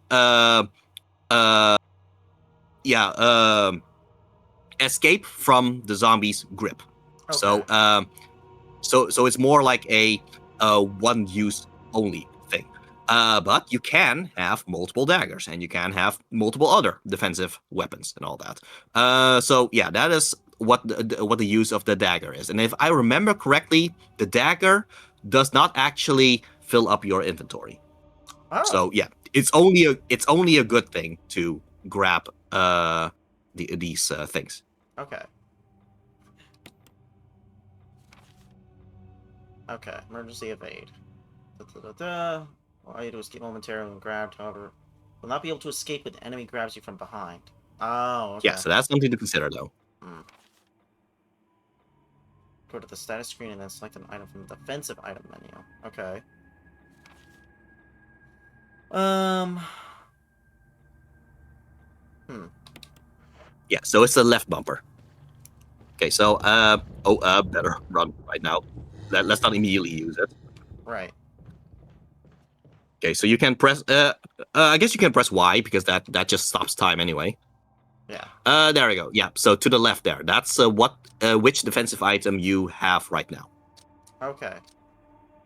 escape from the zombie's grip. Okay. So it's more like a one use only thing. But you can have multiple daggers and you can have multiple other defensive weapons and all that. So yeah, that is what the use of the dagger is. And if I remember correctly, the dagger does not actually fill up your inventory. Oh. So yeah, it's only a good thing to grab these things. Okay. Okay, emergency evade. Allow you to escape momentarily when grabbed, however, will not be able to escape when the enemy grabs you from behind. Oh, okay. Yeah, so that's something to consider, though. Go to the status screen and then select an item from the defensive item menu. Okay. Yeah, so it's the left bumper. Okay, so better run right now. Let's not immediately use it. Right. Okay, so you can press. I guess you can press Y because that just stops time anyway. Yeah. There we go. Yeah, so to the left there. That's which defensive item you have right now. Okay.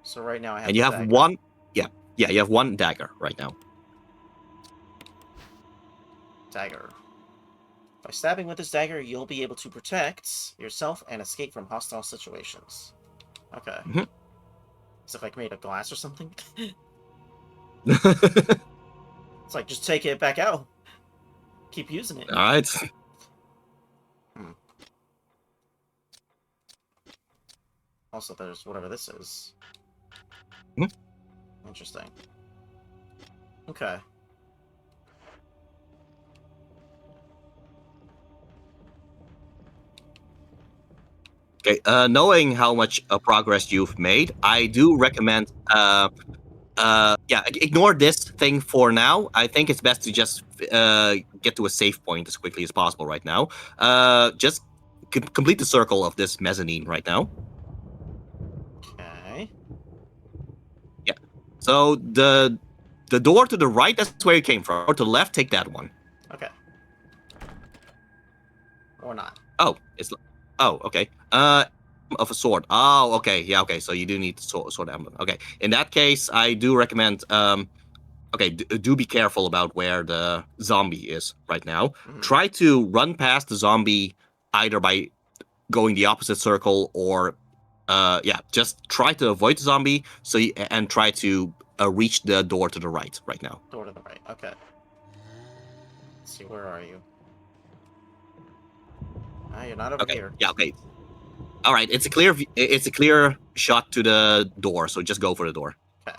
So right now I have. And you have dagger. one. Yeah, you have one dagger right now. Dagger. By stabbing with this dagger, you'll be able to protect yourself and escape from hostile situations. Okay. Mhm. Is it like made of glass or something? All It's like, just take it back out. Keep using it. right. Also, there's whatever this is. Mhm. Interesting. Okay. Okay. Knowing how much progress you've made, I do recommend. Yeah, ignore this thing for now. I think it's best to just get to a safe point as quickly as possible right now. Just complete the circle of this mezzanine right now. Okay. Yeah. So the door to the right, that's where you came from. Or to the left, take that one. Okay. Or not. Oh, it's. Oh, okay. Of a sword. Oh, okay. Yeah, okay. So you do need the sword emblem. Okay. In that case, I do recommend. Okay, do be careful about where the zombie is right now. Mhm. Try to run past the zombie either by going the opposite circle or, yeah, just try to avoid the zombie. And try to reach the door to the right now. Door to the right. Okay. Let's see, where are you? Ah, you're not over Okay. here. Yeah. Okay. All right. It's a clear shot to the door. So just go for the door. Okay.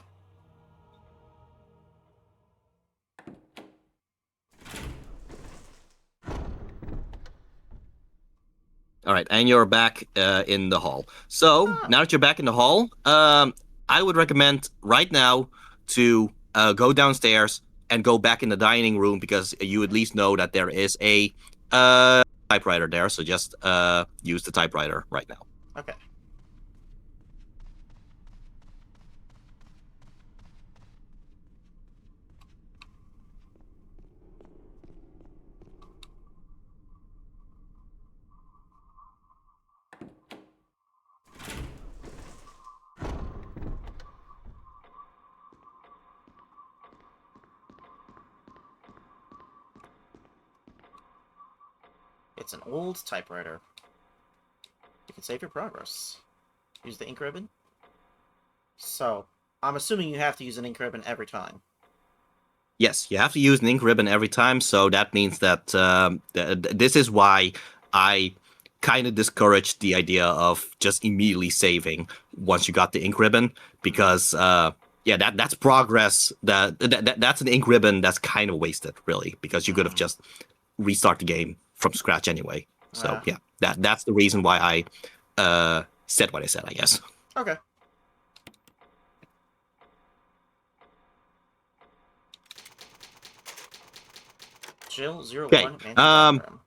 All right, and you're back in the hall. So now that you're back in the hall, I would recommend right now to go downstairs and go back in the dining room because you at least know that there is a typewriter there. So just use the typewriter right now. Okay. It's an old typewriter. You can save your progress. Use the ink ribbon. So, I'm assuming you have to use an ink ribbon every time. Yes, you have to use an ink ribbon every time. So that means that this is why I kind of discouraged the idea of just immediately saving once you got the ink ribbon, because yeah, that's progress. That's an ink ribbon that's kind of wasted, really, because you could have just restart the game from scratch anyway. So yeah, that's the reason why I said what I said, I guess. Okay. Jill 01 Okay, Mansion Bathroom.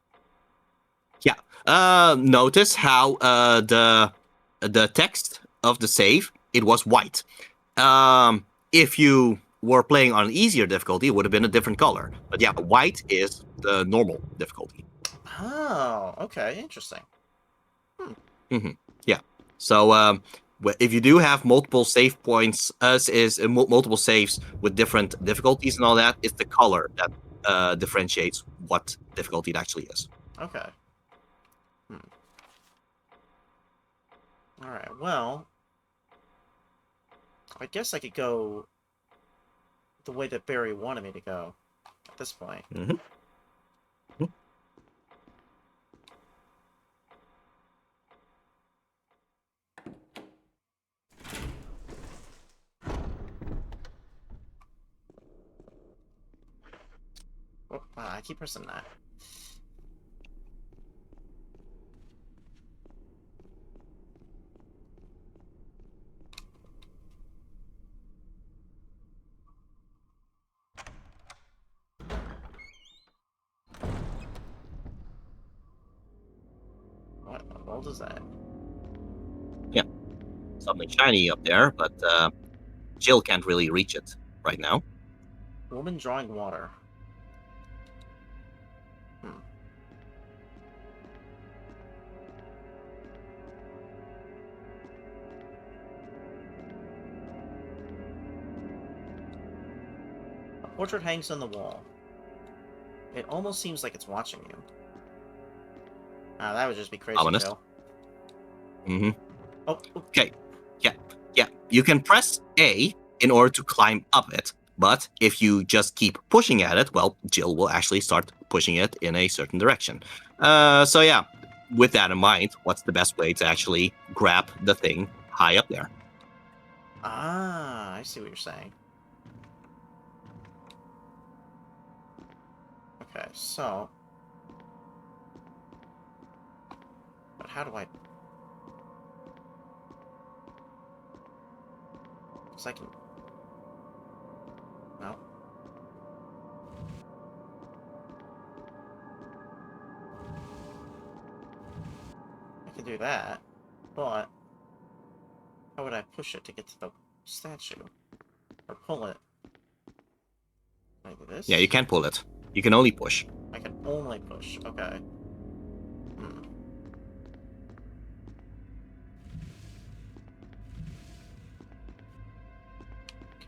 Yeah. Notice how the text of the save, it was white. If you were playing on an easier difficulty, it would have been a different color. But yeah, white is the normal difficulty. Oh, okay, interesting. Yeah. So if you do have multiple save points, multiple saves with different difficulties and all that, it's the color that differentiates what difficulty it actually is. Okay. Alright, well, I guess I could go the way that Barry wanted me to go at this point. Mm-hmm. Oh, wow, I keep pressing that. What in the world is that? Yeah. Something shiny up there, but Jill can't really reach it right now. Woman drawing water. A portrait hangs on the wall. It almost seems like it's watching you. Ah, that would just be crazy, Ominous. Jill. Mm-hmm. Oh, oh, Okay. Yeah. You can press A in order to climb up it, but if you just keep pushing at it, well, Jill will actually start pushing it in a certain direction. So yeah, with that in mind, what's the best way to actually grab the thing high up there? ah, I see what you're saying. Okay, so... But how do I... Because I can... No. I can do that, but... How would I push it to get to the statue? Or pull it? Can I do this? Yeah, you can't pull it. You can only push. I can only push. Okay. Hmm.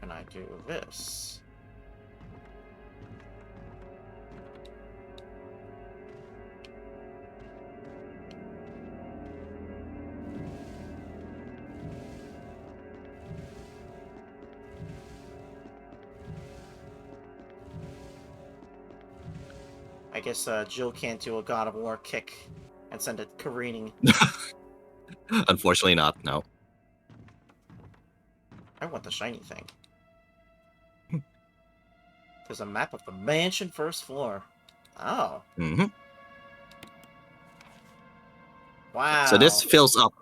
Can I do this? I guess Jill can't do a God of War kick and send it careening. Unfortunately not, no. I want the shiny thing. There's a map of the mansion first floor. Oh. Mm-hmm. Wow. So this fills up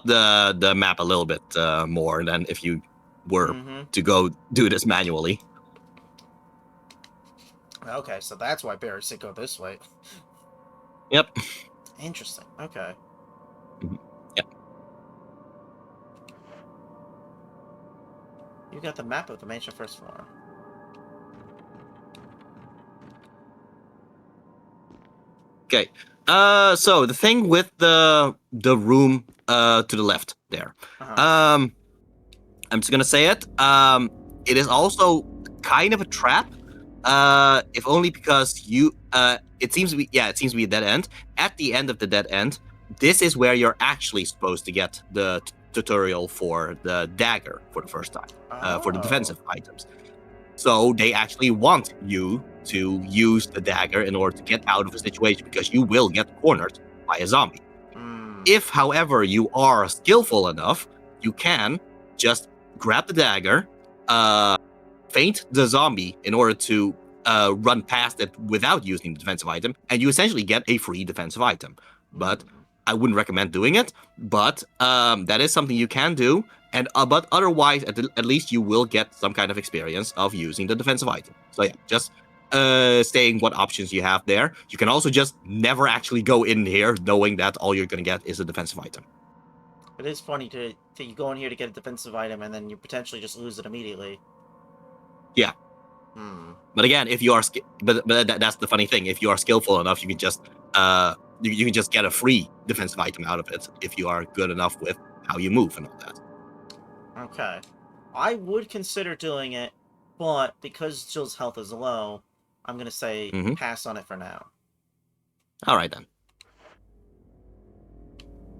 the map a little bit more than if you were to go do this manually. Okay, so that's why Barry said go this way. Yep. Interesting. Okay. Yep. You got the map of the mansion first floor. Okay. So the thing with the room to the left there. I'm just gonna say it. It is also kind of a trap. If only because you it seems to be a dead end. At the end of the dead end, this is where you're actually supposed to get the tutorial for the dagger for the first time. For the defensive items. So they actually want you to use the dagger in order to get out of a situation because you will get cornered by a zombie. If, however, you are skillful enough, you can just grab the dagger, feint the zombie in order to run past it without using the defensive item, and you essentially get a free defensive item. But I wouldn't recommend doing it, but that is something you can do. And but otherwise, at least you will get some kind of experience of using the defensive item. So yeah, just saying what options you have there. You can also just never actually go in here knowing that all you're going to get is a defensive item. It is funny to you go in here to get a defensive item and then you potentially just lose it immediately. Yeah. But again, if you are but that's the funny thing. If you are skillful enough, you can just you can just get a free defensive item out of it if you are good enough with how you move and all that. Okay. I would consider doing it, but because Jill's health is low, I'm going to say pass on it for now. All right, then.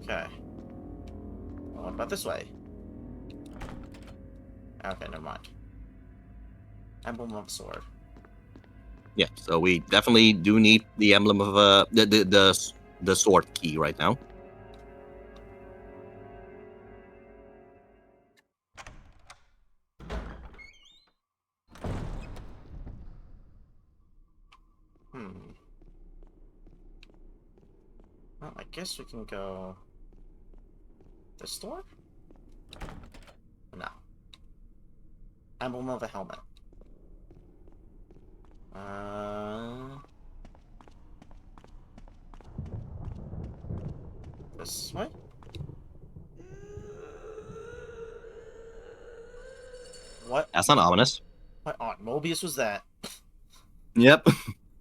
Okay. Well, what about this way? Okay, never mind. Emblem of sword. Yeah, so we definitely do need the emblem of the sword key right now. Well, I guess we can go this door? No. Emblem of a helmet. This way? What? That's not ominous. What on Mobius was that? Yep.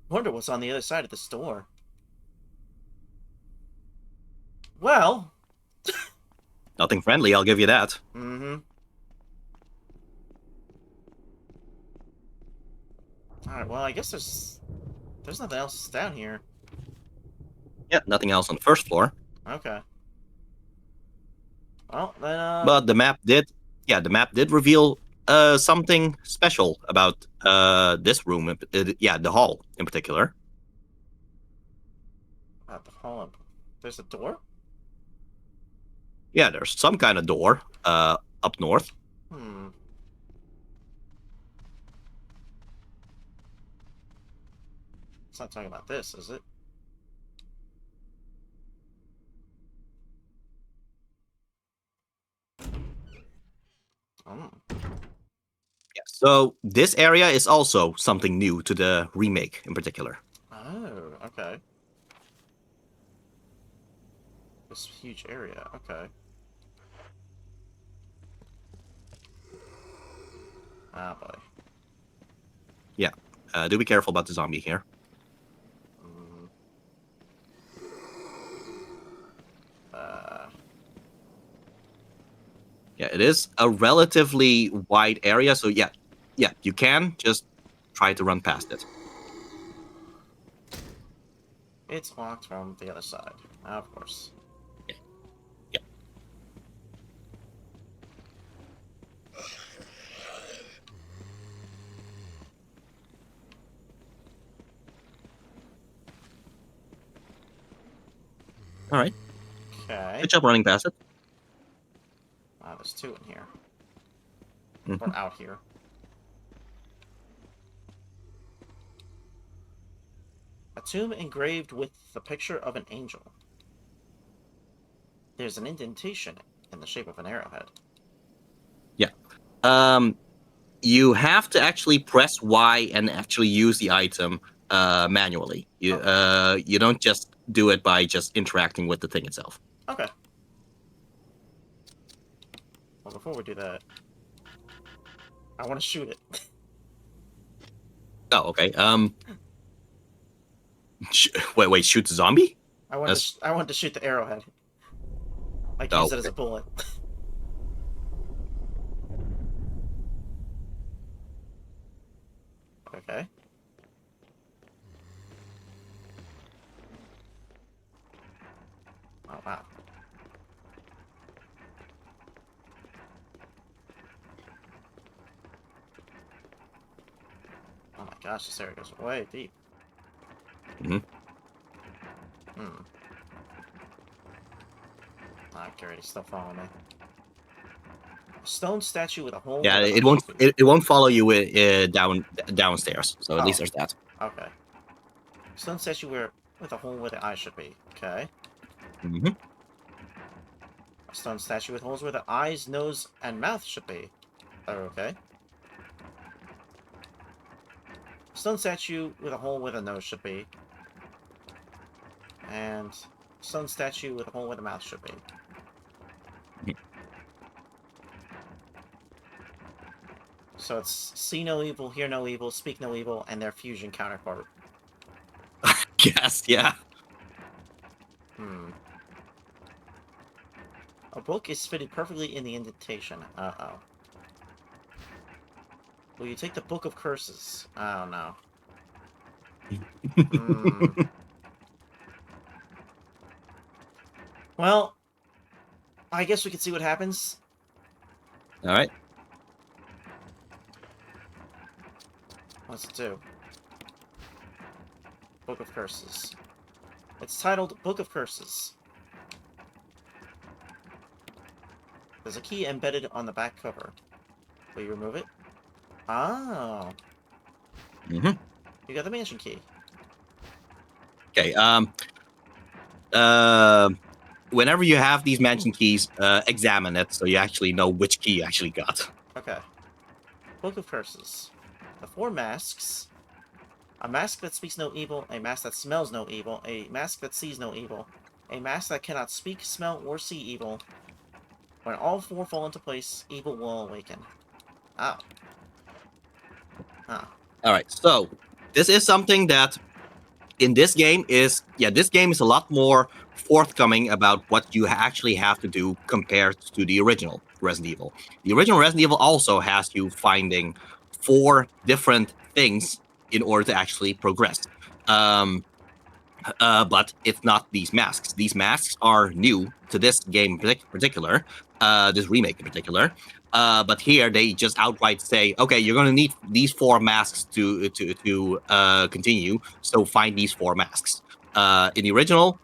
Wonder what's on the other side of this door. Well. Nothing friendly, I'll give you that. Alright, well, I guess there's nothing else down here. Yeah, nothing else on the first floor. Okay. Well, then, But the map did reveal something special about this room. The hall in particular. the hall. There's a door? Yeah, there's some kind of door up north. It's not talking about this, is it? Oh. Yeah, so this area is also something new to the remake in particular. Oh, okay. This huge area, okay. Ah, boy. Yeah, do be careful about the zombie here. Yeah, it is a relatively wide area, so yeah, you can just try to run past it. It's locked from the other side, of course. Yeah. All right. Okay. Good job running past it. Wow, there's two in here. Mhm. Or out here. A tomb engraved with the picture of an angel. There's an indentation in the shape of an arrowhead. Yeah. You have to actually press Y and actually use the item manually. You don't just do it by just interacting with the thing itself. Okay. Well, before we do that, I want to shoot it. Oh, okay. Wait, shoot the zombie? I want to shoot the arrowhead. Like use it as a bullet. Okay. Oh wow. Oh my gosh, this area goes way deep. Gary, he's still following me. A stone statue with a hole. Yeah, it won't follow you downstairs. So at least there's that. Okay. Stone statue with a hole where the eye should be. Okay. A stone statue with holes where the eyes, nose, and mouth should be. Okay. Stone statue with a hole where the nose should be. And stone statue with a hole where the mouth should be. So it's see no evil, hear no evil, speak no evil, and their fusion counterpart. Yes, yeah. A book is fitted perfectly in the indentation. Uh-oh. Will you take the Book of Curses? Oh, no. Well, I guess we can see what happens. All right. What's it do? Book of Curses. It's titled Book of Curses. There's a key embedded on the back cover. Will you remove it? Oh. You got the mansion key. Okay. Whenever you have these mansion keys, examine it so you actually know which key you actually got. Okay. Book of Curses. The 4 masks. A mask that speaks no evil, a mask that smells no evil, a mask that sees no evil, a mask that cannot speak, smell, or see evil. When all 4 fall into place, evil will awaken. Oh. Huh. Alright, so this is something that in this game is a lot more forthcoming about what you actually have to do compared to the original Resident Evil. The original Resident Evil also has you finding 4 different things in order to actually progress. But it's not these masks. These masks are new to this game in particular, this remake in particular. But here they just outright say, okay, you're going to need these 4 masks to continue. So find these 4 masks. In the original,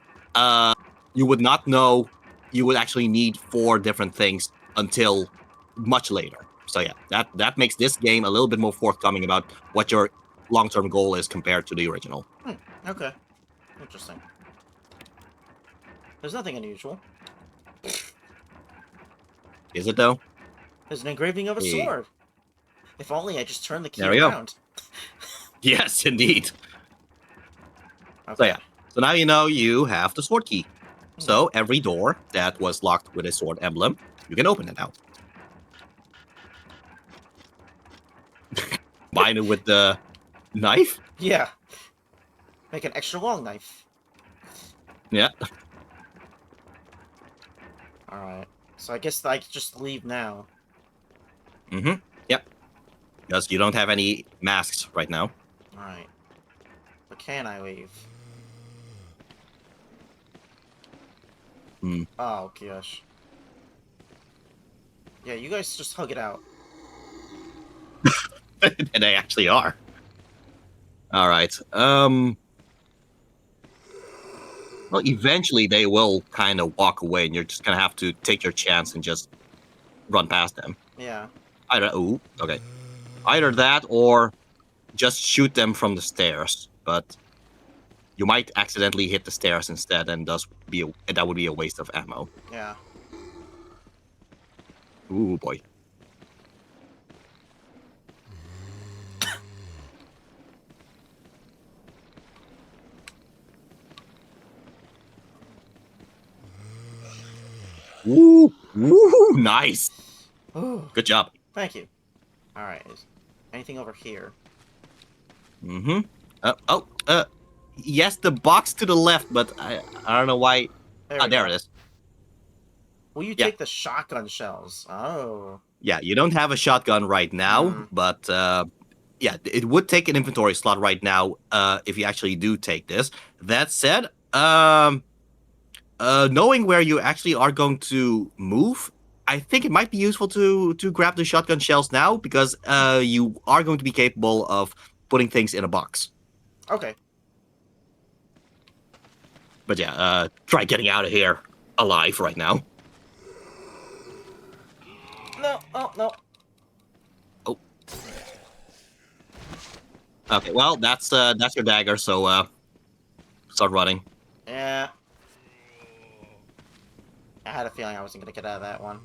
you would not know you would actually need 4 different things until much later. So yeah, that makes this game a little bit more forthcoming about what your long-term goal is compared to the original. Okay. Interesting. There's nothing unusual. Is it though? There's an engraving of a Yeah. sword. If only I just turned the key There we go. around. Yes, indeed. Okay. So yeah. So now you know you have the sword key. So every door that was locked with a sword emblem, you can open it now. Combine it with the knife? Yeah. Make an extra long knife. Yeah. Alright. So I guess I could just leave now. Mm-hmm. Yep. Because you don't have any masks right now. Alright. But can I leave? Hmm. Oh, gosh. Yeah, you guys just hug it out. And they actually are. All right. Well, eventually they will kind of walk away, and you're just gonna have to take your chance and just run past them. Yeah. Okay. Either that or just shoot them from the stairs, but you might accidentally hit the stairs instead, and that would be a waste of ammo. Yeah. Ooh boy. Woo! Woo! Nice. Ooh, Good job. thank you. Alright. Is anything over here? Mm-hmm. Yes, the box to the left, but I don't know why. There, Ah, we there go. it is. Will you Yeah. take the shotgun shells? Oh. Yeah, you don't have a shotgun right now, Mhm. but yeah, it would take an inventory slot right now if you actually do take this. That said, knowing where you actually are going to move, I think it might be useful to grab the shotgun shells now because you are going to be capable of putting things in a box. Okay. But yeah, try getting out of here alive right now. No, oh, no. Oh. Okay, well, that's your dagger, so start running. Yeah. I had a feeling I wasn't going to get out of that one.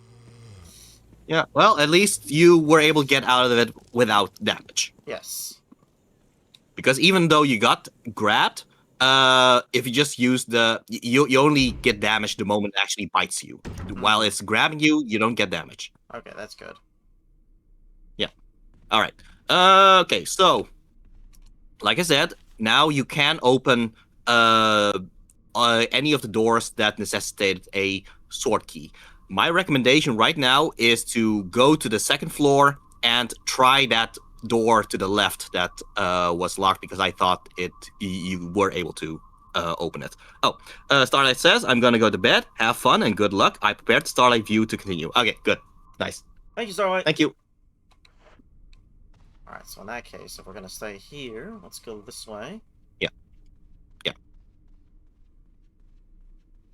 Yeah, well, at least you were able to get out of it without damage. Yes. Because even though you got grabbed, if you just use you only get damage the moment it actually bites you. While it's grabbing you, you don't get damage. Okay, that's good. Yeah. All right. Okay, so like I said, now you can open any of the doors that necessitated a sword key. My recommendation right now is to go to the second floor and try that door to the left that was locked because I thought you were able to open it. Oh, Starlight says, I'm going to go to bed. Have fun and good luck. I prepared the Starlight view to continue. Okay, good. Nice. Thank you, Starlight. Thank you. Alright, so in that case, if we're going to stay here, let's go this way.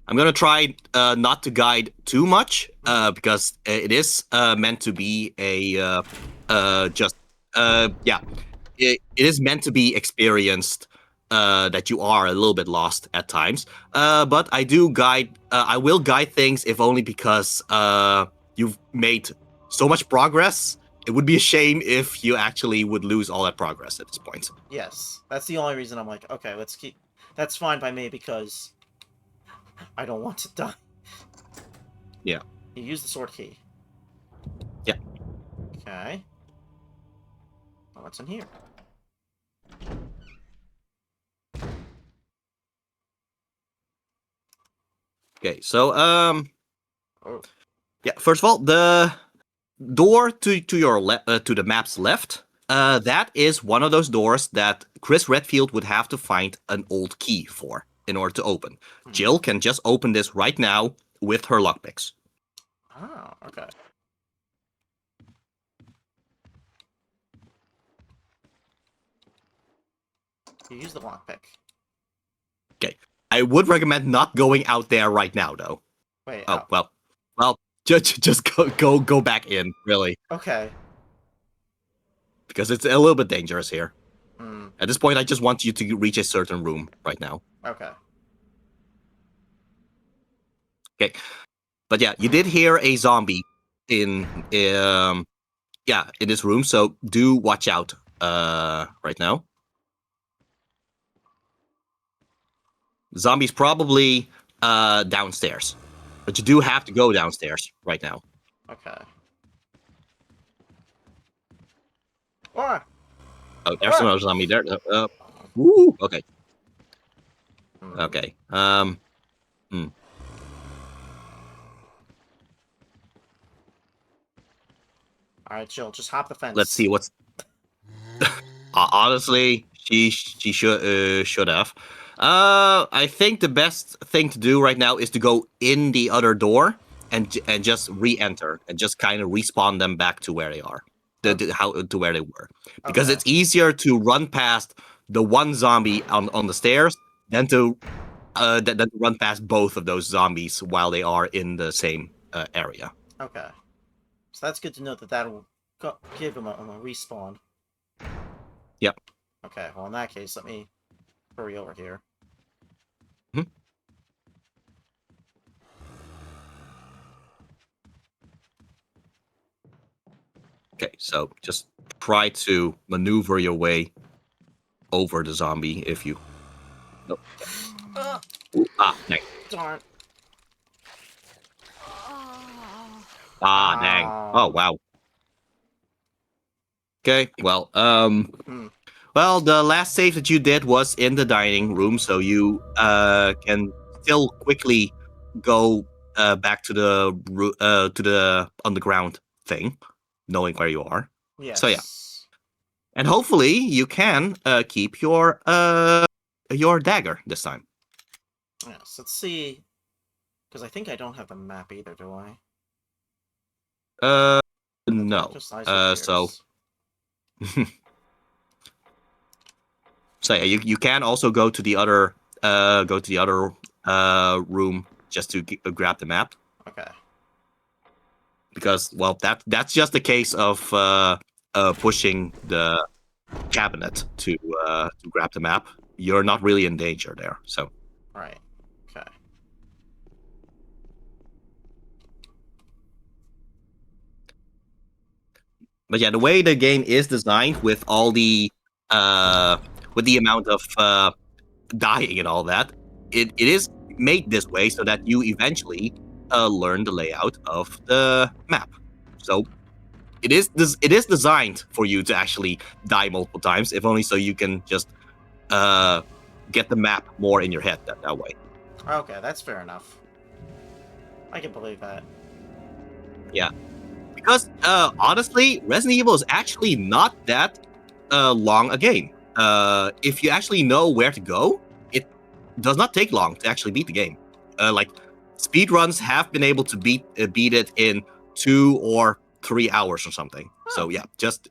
I'm gonna try not to guide too much because it is meant to be a it is meant to be experienced that you are a little bit lost at times. But I do guide. I will guide things if only because you've made so much progress. It would be a shame if you actually would lose all that progress at this point. Yes, that's the only reason I'm like, okay, let's keep... That's fine by me because I don't want to die. Yeah. You use the sword key. Yeah. Okay. Oh, what's in here? Okay, so Oh. yeah. First of all, the door to your left, to the map's left, That is one of those doors that Chris Redfield would have to find an old key for in order to open. Jill can just open this right now with her lockpicks. Oh, okay. You use the lockpick. Okay. I would recommend not going out there right now, though. Wait. Oh, well, just go back in, really, Okay. because it's a little bit dangerous here. Mm, At this point, I just want you to reach a certain room right now. okay. Okay, but yeah, you did hear a zombie in in this room, so do watch out right now. Zombie's probably downstairs, but you do have to go downstairs right now. Okay. Ah! Oh, there's another zombie there. Woo! Okay. Mm. Okay. All right, Jill, just hop the fence. Let's see what's. Honestly, she should have. I think the best thing to do right now is to go in the other door and just re-enter and just kind of respawn them back to where they are, to where they were, because Okay. it's easier to run past the one zombie on the stairs than to run past both of those zombies while they are in the same area. Okay. So that's good to know that that'll give him a respawn. Yep. Okay, well, in that case, let me hurry over here. Mhm. Okay, so just try to maneuver your way over the zombie if you. Nope. Dang. Darn. Dang. Oh, wow. Okay, well, well, the last save that you did was in the dining room, so you can still quickly go back to the underground thing, knowing where you are. Yes. So yeah, and hopefully you can keep your dagger this time. Yes, let's see. Because I think I don't have the map either, do I? No. Just eyes So appears. so yeah, you can also go to the other room just to grab the map, Okay. because well that's just a case of pushing the cabinet to grab the map. You're not really in danger there, so. Right. Okay. But yeah, the way the game is designed with all the amount of dying and all that, it is made this way so that you eventually learn the layout of the map. So it is designed for you to actually die multiple times, if only so you can just get the map more in your head that way. Okay, that's fair enough. I can believe that. Yeah. Because honestly, Resident Evil is actually not that long a game. If you actually know where to go, it does not take long to actually beat the game. Like speedruns have been able to beat it in 2 or 3 hours or something. So yeah, just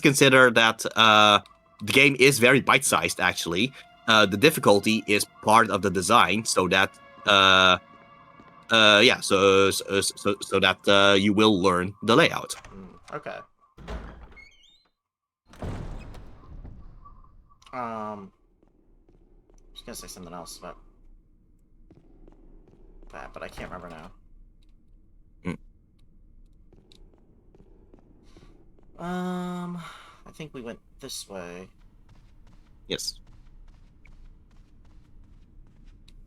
consider that the game is very bite-sized. Actually, the difficulty is part of the design, so that. Yeah, so that you will learn the layout. Okay. I was gonna say something else about that, but I can't remember now. I think we went this way. Yes.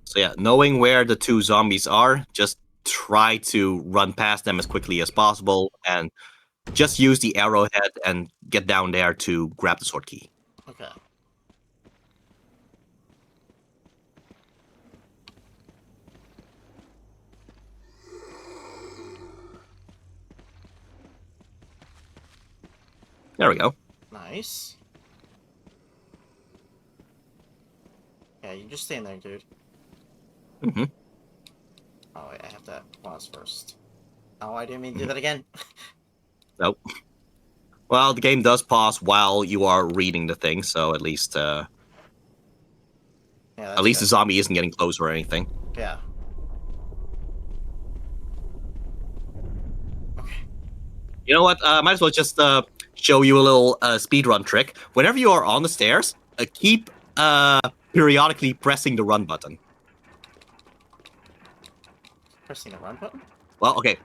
So yeah, knowing where the 2 zombies are, just try to run past them as quickly as possible, and just use the arrowhead and get down there to grab the sword key. Okay. There we go. Nice. Yeah, you just stand there, dude. Mm-hmm. Oh, wait, I have to pause first. Oh, I didn't mean to do that again. Nope. Well, the game does pause while you are reading the thing, so at least Yeah, at that's least the good. zombie isn't getting close or anything. Yeah. Okay. You know what? Might as well just show you a little speedrun trick. Whenever you are on the stairs, keep periodically pressing the run button. Pressing the run button? Well, okay.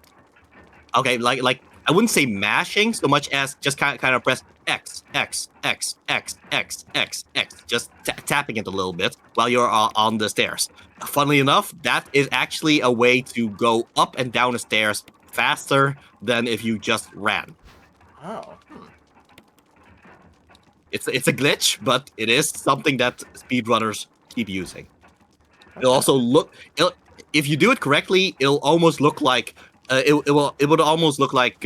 Okay, like I wouldn't say mashing so much as just kind of press X, X, X, X, X, X, X, just tapping it a little bit while you're on the stairs. Funnily enough, that is actually a way to go up and down the stairs faster than if you just ran. Oh. It's a glitch, but it is something that speedrunners keep using. It'll Okay. also if you do it correctly, it'll almost look like it would almost look like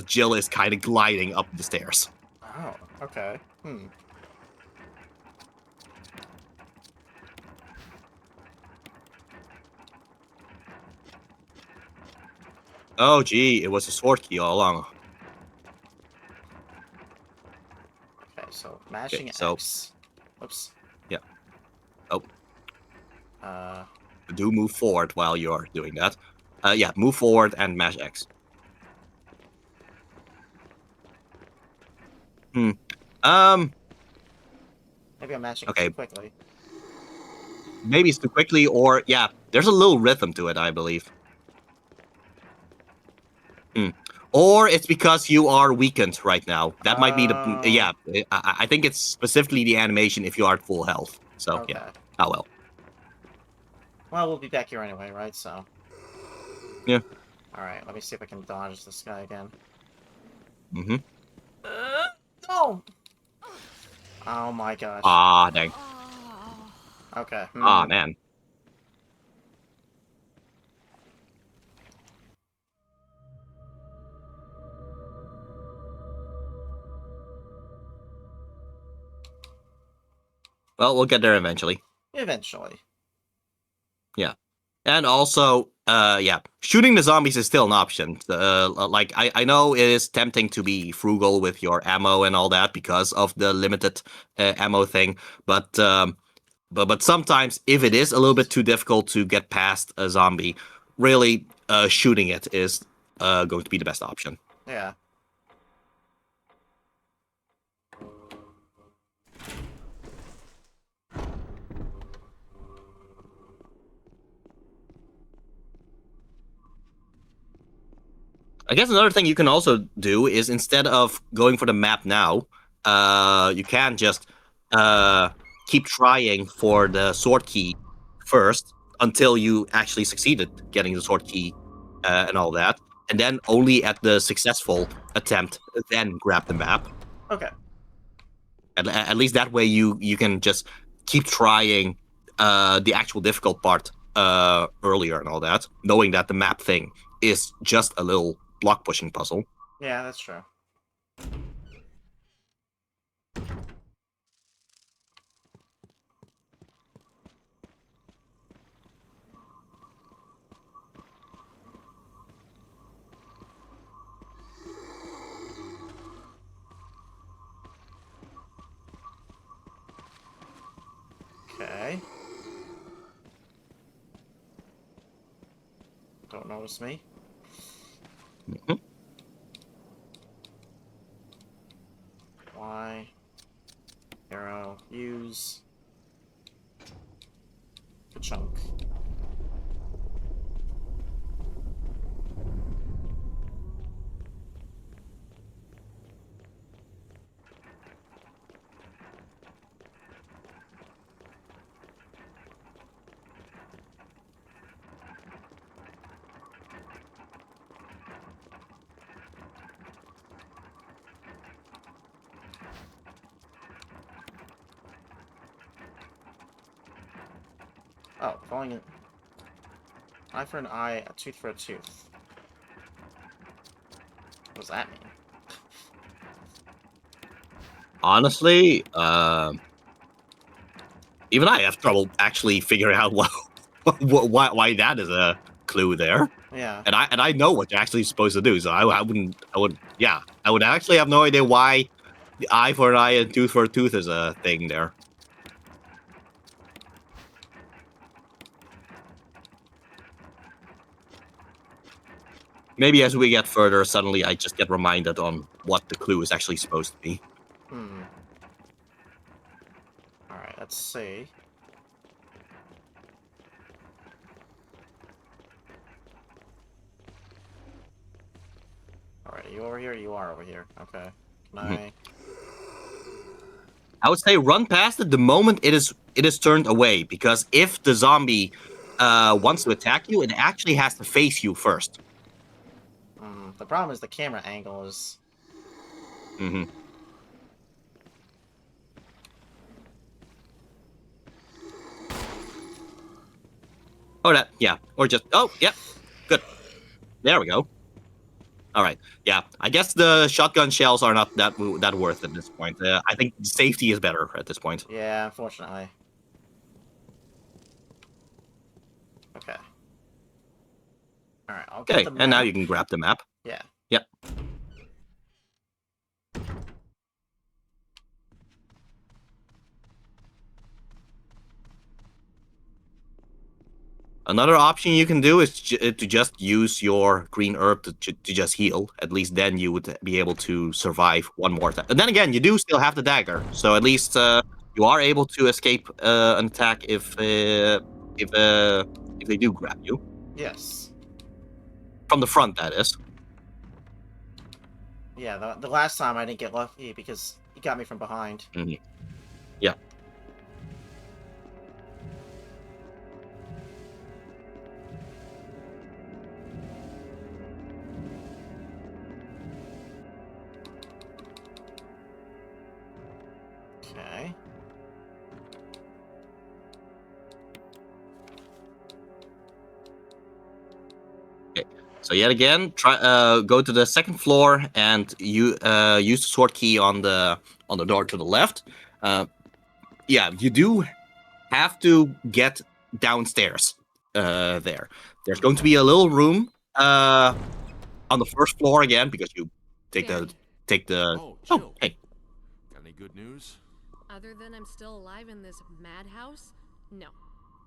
Jill is kind of gliding up the stairs. Oh, okay. Oh, gee, it was a sword key all along. Okay, so mashing so- X. Oops. Yeah. Oh, Uh, do move forward while you're doing that. Yeah, move forward and mash X. maybe I'm mashing Okay. too quickly. Maybe it's too quickly, or yeah, there's a little rhythm to it, I believe. Or it's because you are weakened right now. That might be the yeah. I think it's specifically the animation if you are at full health. So Okay. yeah. Oh well. Well, we'll be back here anyway, right? So. Yeah. Alright, let me see if I can dodge this guy again. Mm-hmm. No! Oh my gosh. Ah, dang. Okay. Ah, man. Well, we'll get there eventually. Eventually. Yeah. And also, yeah, shooting the zombies is still an option. Like, I know it is tempting to be frugal with your ammo and all that because of the limited ammo thing, but sometimes if it is a little bit too difficult to get past a zombie, really shooting it is going to be the best option. Yeah. I guess another thing you can also do is instead of going for the map now, you can just keep trying for the sword key first until you actually succeeded getting the sword key and all that. And then only at the successful attempt, then grab the map. Okay. At least that way you can just keep trying the actual difficult part earlier and all that, knowing that the map thing is just a little block pushing puzzle. Yeah, that's true. Okay. Don't notice me. Mhm. Y. Arrow. Use. The chunk. Oh, falling in. Eye for an eye, a tooth for a tooth. What does that mean? Honestly, even I have trouble actually figuring out why that is a clue there. Yeah. And I know what you're actually supposed to do, so I would actually have no idea why the eye for an eye and tooth for a tooth is a thing there. Maybe as we get further, suddenly I just get reminded on what the clue is actually supposed to be. Alright, let's see. Alright, are you over here? You are over here. Okay. Can I... I would say run past it the moment it is turned away, because if the zombie wants to attack you, it actually has to face you first. The problem is the camera angle is... Oh, that, yeah. Or just, oh, yeah. Good. There we go. All right. Yeah, I guess the shotgun shells are not that worth at this point. I think safety is better at this point. Yeah, unfortunately. Okay. Alright, I'll get Okay, the map. and now you can grab the map. Yeah. Yep. Another option you can do is to just use your green herb to just heal. At least then you would be able to survive one more time. And then again, you do still have the dagger, so at least you are able to escape an attack if they do grab you. Yes. From the front, that is. Yeah, the last time I didn't get lucky because he got me from behind. Yeah. Okay. So yet again, go to the second floor and you use the sword key on the door to the left. Yeah, you do have to get downstairs. There's going to be a little room on the first floor again, because you take the Oh, oh, Jill. hey. Got any good news? Other than I'm still alive in this madhouse? No.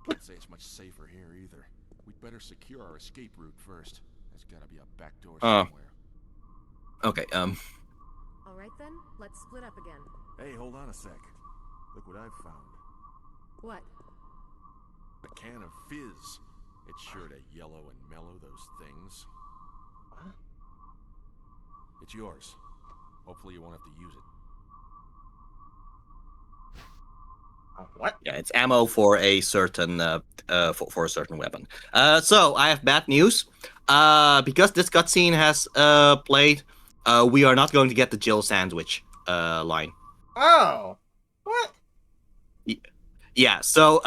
Can't say it's much safer here either. We'd better secure our escape route first. There's gotta be a back door somewhere. Okay. All right then, let's split up again. Hey, hold on a sec. Look what I've found. What? A can of fizz. It's sure to yellow and mellow those things. What? It's yours. Hopefully you won't have to use it. What? Yeah, it's ammo for a certain for a certain weapon. So I have bad news. Because this cutscene has played, we are not going to get the Jill sandwich line. Oh! What? Yeah. So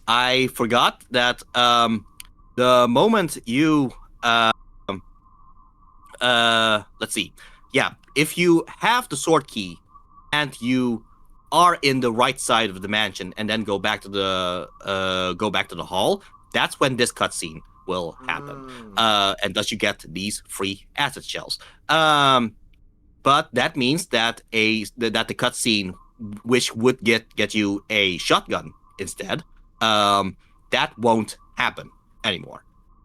I forgot that the moment you let's see. Yeah, if you have the sword key and you are in the right side of the mansion and then go back to the hall, that's when this cutscene will happen. And thus you get these free acid shells. But that means that the cutscene, which would get you a shotgun instead, that won't happen anymore.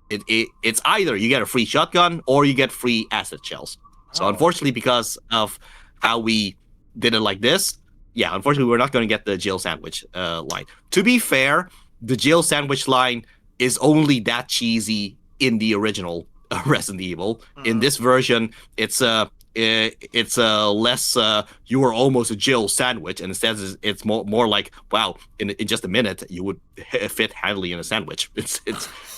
It's either you get a free shotgun or you get free acid shells. So unfortunately, because of how we did it like this, yeah, unfortunately, we're not going to get the Jill sandwich line. To be fair, the Jill sandwich line is only that cheesy in the original Resident Evil. In this version, it's less you were almost a Jill sandwich, and instead it's more like, wow, in just a minute you would fit handily in a sandwich. It's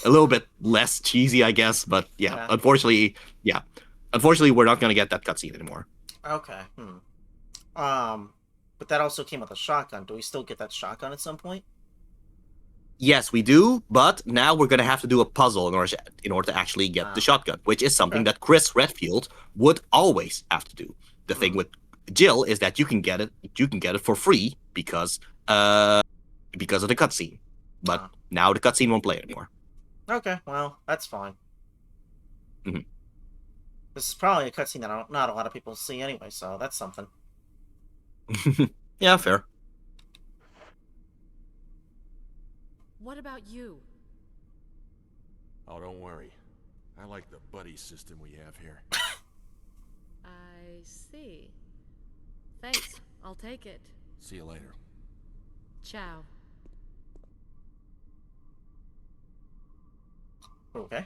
a little bit less cheesy, I guess, but yeah. Unfortunately we're not going to get that cutscene anymore. Okay. But that also came with a shotgun. Do we still get that shotgun at some point? Yes, we do, but now we're going to have to do a puzzle in order to actually get the shotgun, which is something that Chris Redfield would always have to do. The thing with Jill is that you can get it for free because of the cutscene. But Ah. now the cutscene won't play anymore. Okay, well, that's fine. Mhm. This is probably a cutscene that not a lot of people see anyway, so that's something. Yeah, fair. What about you? Oh, don't worry. I like the buddy system we have here. I see. Thanks. I'll take it. See you later. Ciao. Okay.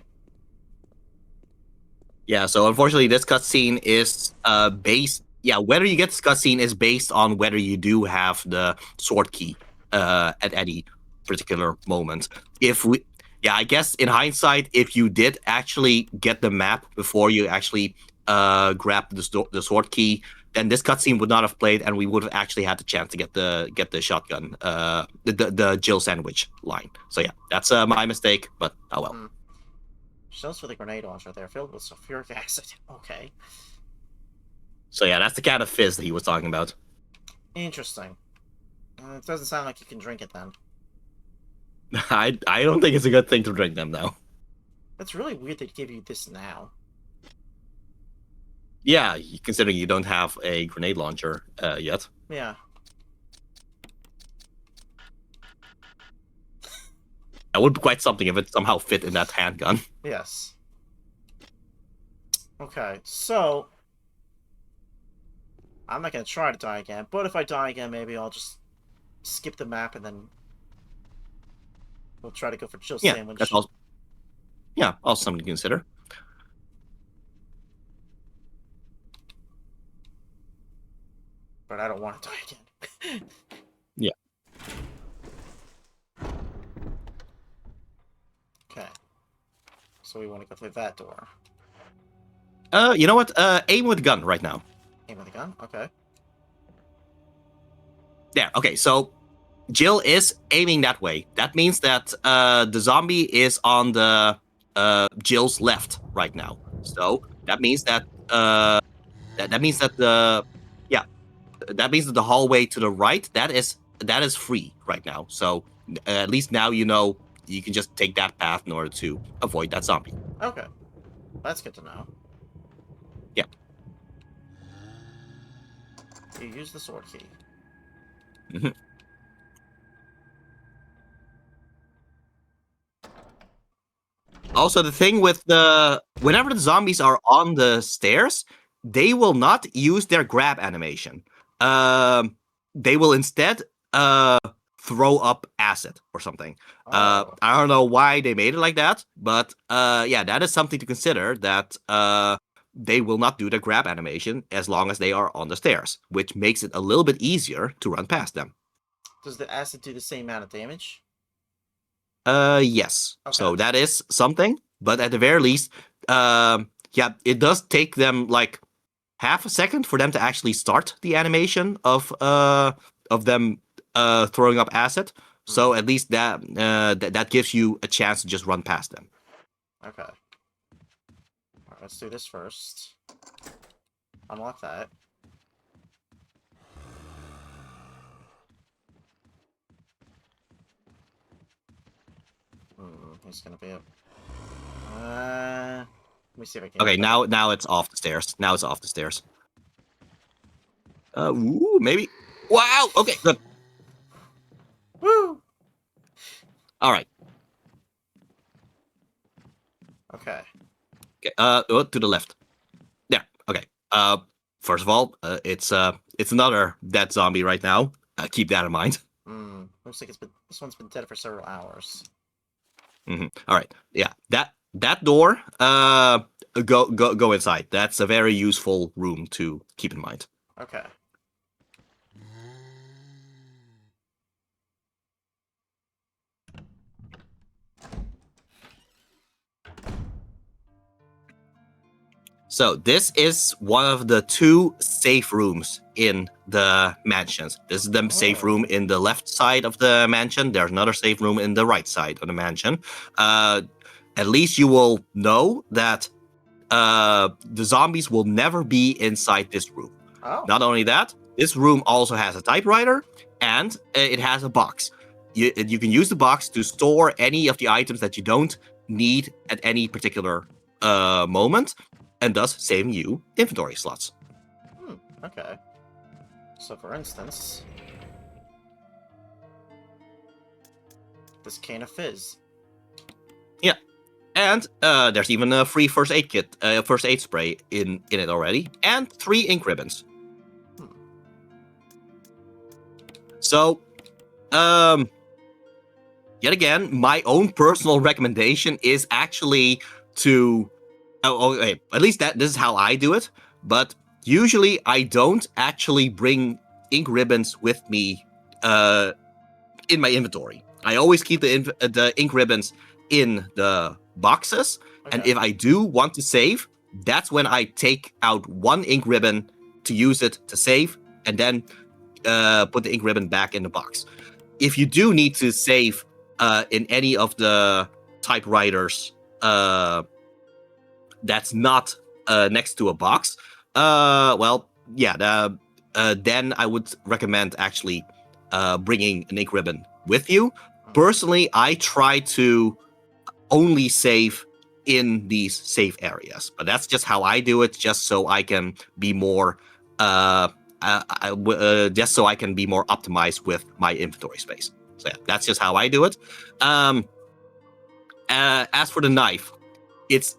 Yeah, so unfortunately, this cutscene is based. Yeah, whether you get this cutscene is based on whether you do have the sword key at any particular moment. I guess in hindsight, if you did actually get the map before you actually grabbed the sword key, then this cutscene would not have played, and we would have actually had the chance to get the shotgun, the Jill sandwich line. So yeah, that's my mistake, but oh well. Shells for the grenade launcher. They're filled with sulfuric acid. Okay. So yeah, that's the kind of fizz that he was talking about. Interesting. It doesn't sound like you can drink it then. I don't think it's a good thing to drink them though. That's really weird they give you this now. Yeah, considering you don't have a grenade launcher yet. Yeah. That would be quite something if it somehow fit in that handgun. Yes. Okay, so I'm not gonna try to die again, but if I die again, maybe I'll just skip the map and then we'll try to go for Jill's Yeah, sandwich. that's also. Yeah, also something to consider. But I don't want to die again. Yeah. Okay. So we want to go through that door. You know what? Aim with gun right now. Aim with a gun? Okay. There. Okay, so Jill is aiming that way. That means that the zombie is on the Jill's left right now. So that means that that means that the hallway to the right that is free right now. So at least now you know you can just take that path in order to avoid that zombie. Okay. That's good to know. Yeah. You use the sword key. Mhm. Also, the thing with whenever the zombies are on the stairs, they will not use their grab animation. They will instead throw up acid or something. Oh. I don't know why they made it like that, but yeah, that is something to consider. That they will not do the grab animation as long as they are on the stairs, which makes it a little bit easier to run past them. Does the acid do the same amount of damage? Yes. Okay. So that is something, but at the very least, yeah, it does take them like half a second for them to actually start the animation of them throwing up acid. So at least that gives you a chance to just run past them. Okay. Alright, let's do this first. Unlock that. He's gonna be a... let me see if I can... Okay, now it's off the stairs. Now it's off the stairs. Ooh, maybe. Wow. Okay, good. Woo! All right. Okay. Okay, to the left. There. Okay. First of all, it's another dead zombie right now. Keep that in mind. Looks like this one's been dead for several hours. All right. Yeah. That door. Go inside. That's a very useful room to keep in mind. Okay. So this is one of the two safe rooms in the mansions. This is the safe room in the left side of the mansion. There's another safe room in the right side of the mansion. At least you will know that the zombies will never be inside this room. Oh. Not only that, this room also has a typewriter, and it has a box. You can use the box to store any of the items that you don't need at any particular moment, and thus saving you inventory slots. Okay. So, for instance, this can of fizz. Yeah, and there's even a free first aid kit, first aid spray in it already, and 3 ink ribbons. So, yet again, my own personal recommendation is actually to, okay, at least this is how I do it. But usually, I don't actually bring ink ribbons with me in my inventory. I always keep the ink ribbons in the boxes, and Okay. if I do want to save, that's when I take out 1 ink ribbon to use it to save, and then put the ink ribbon back in the box. If you do need to save in any of the typewriters that's not next to a box, well, yeah, then I would recommend actually bringing an ink ribbon with you. Personally, I try to only save in these safe areas, but that's just how I do it, just so I can be more just so I can be more optimized with my inventory space. So yeah, that's just how I do it. As for the knife, it's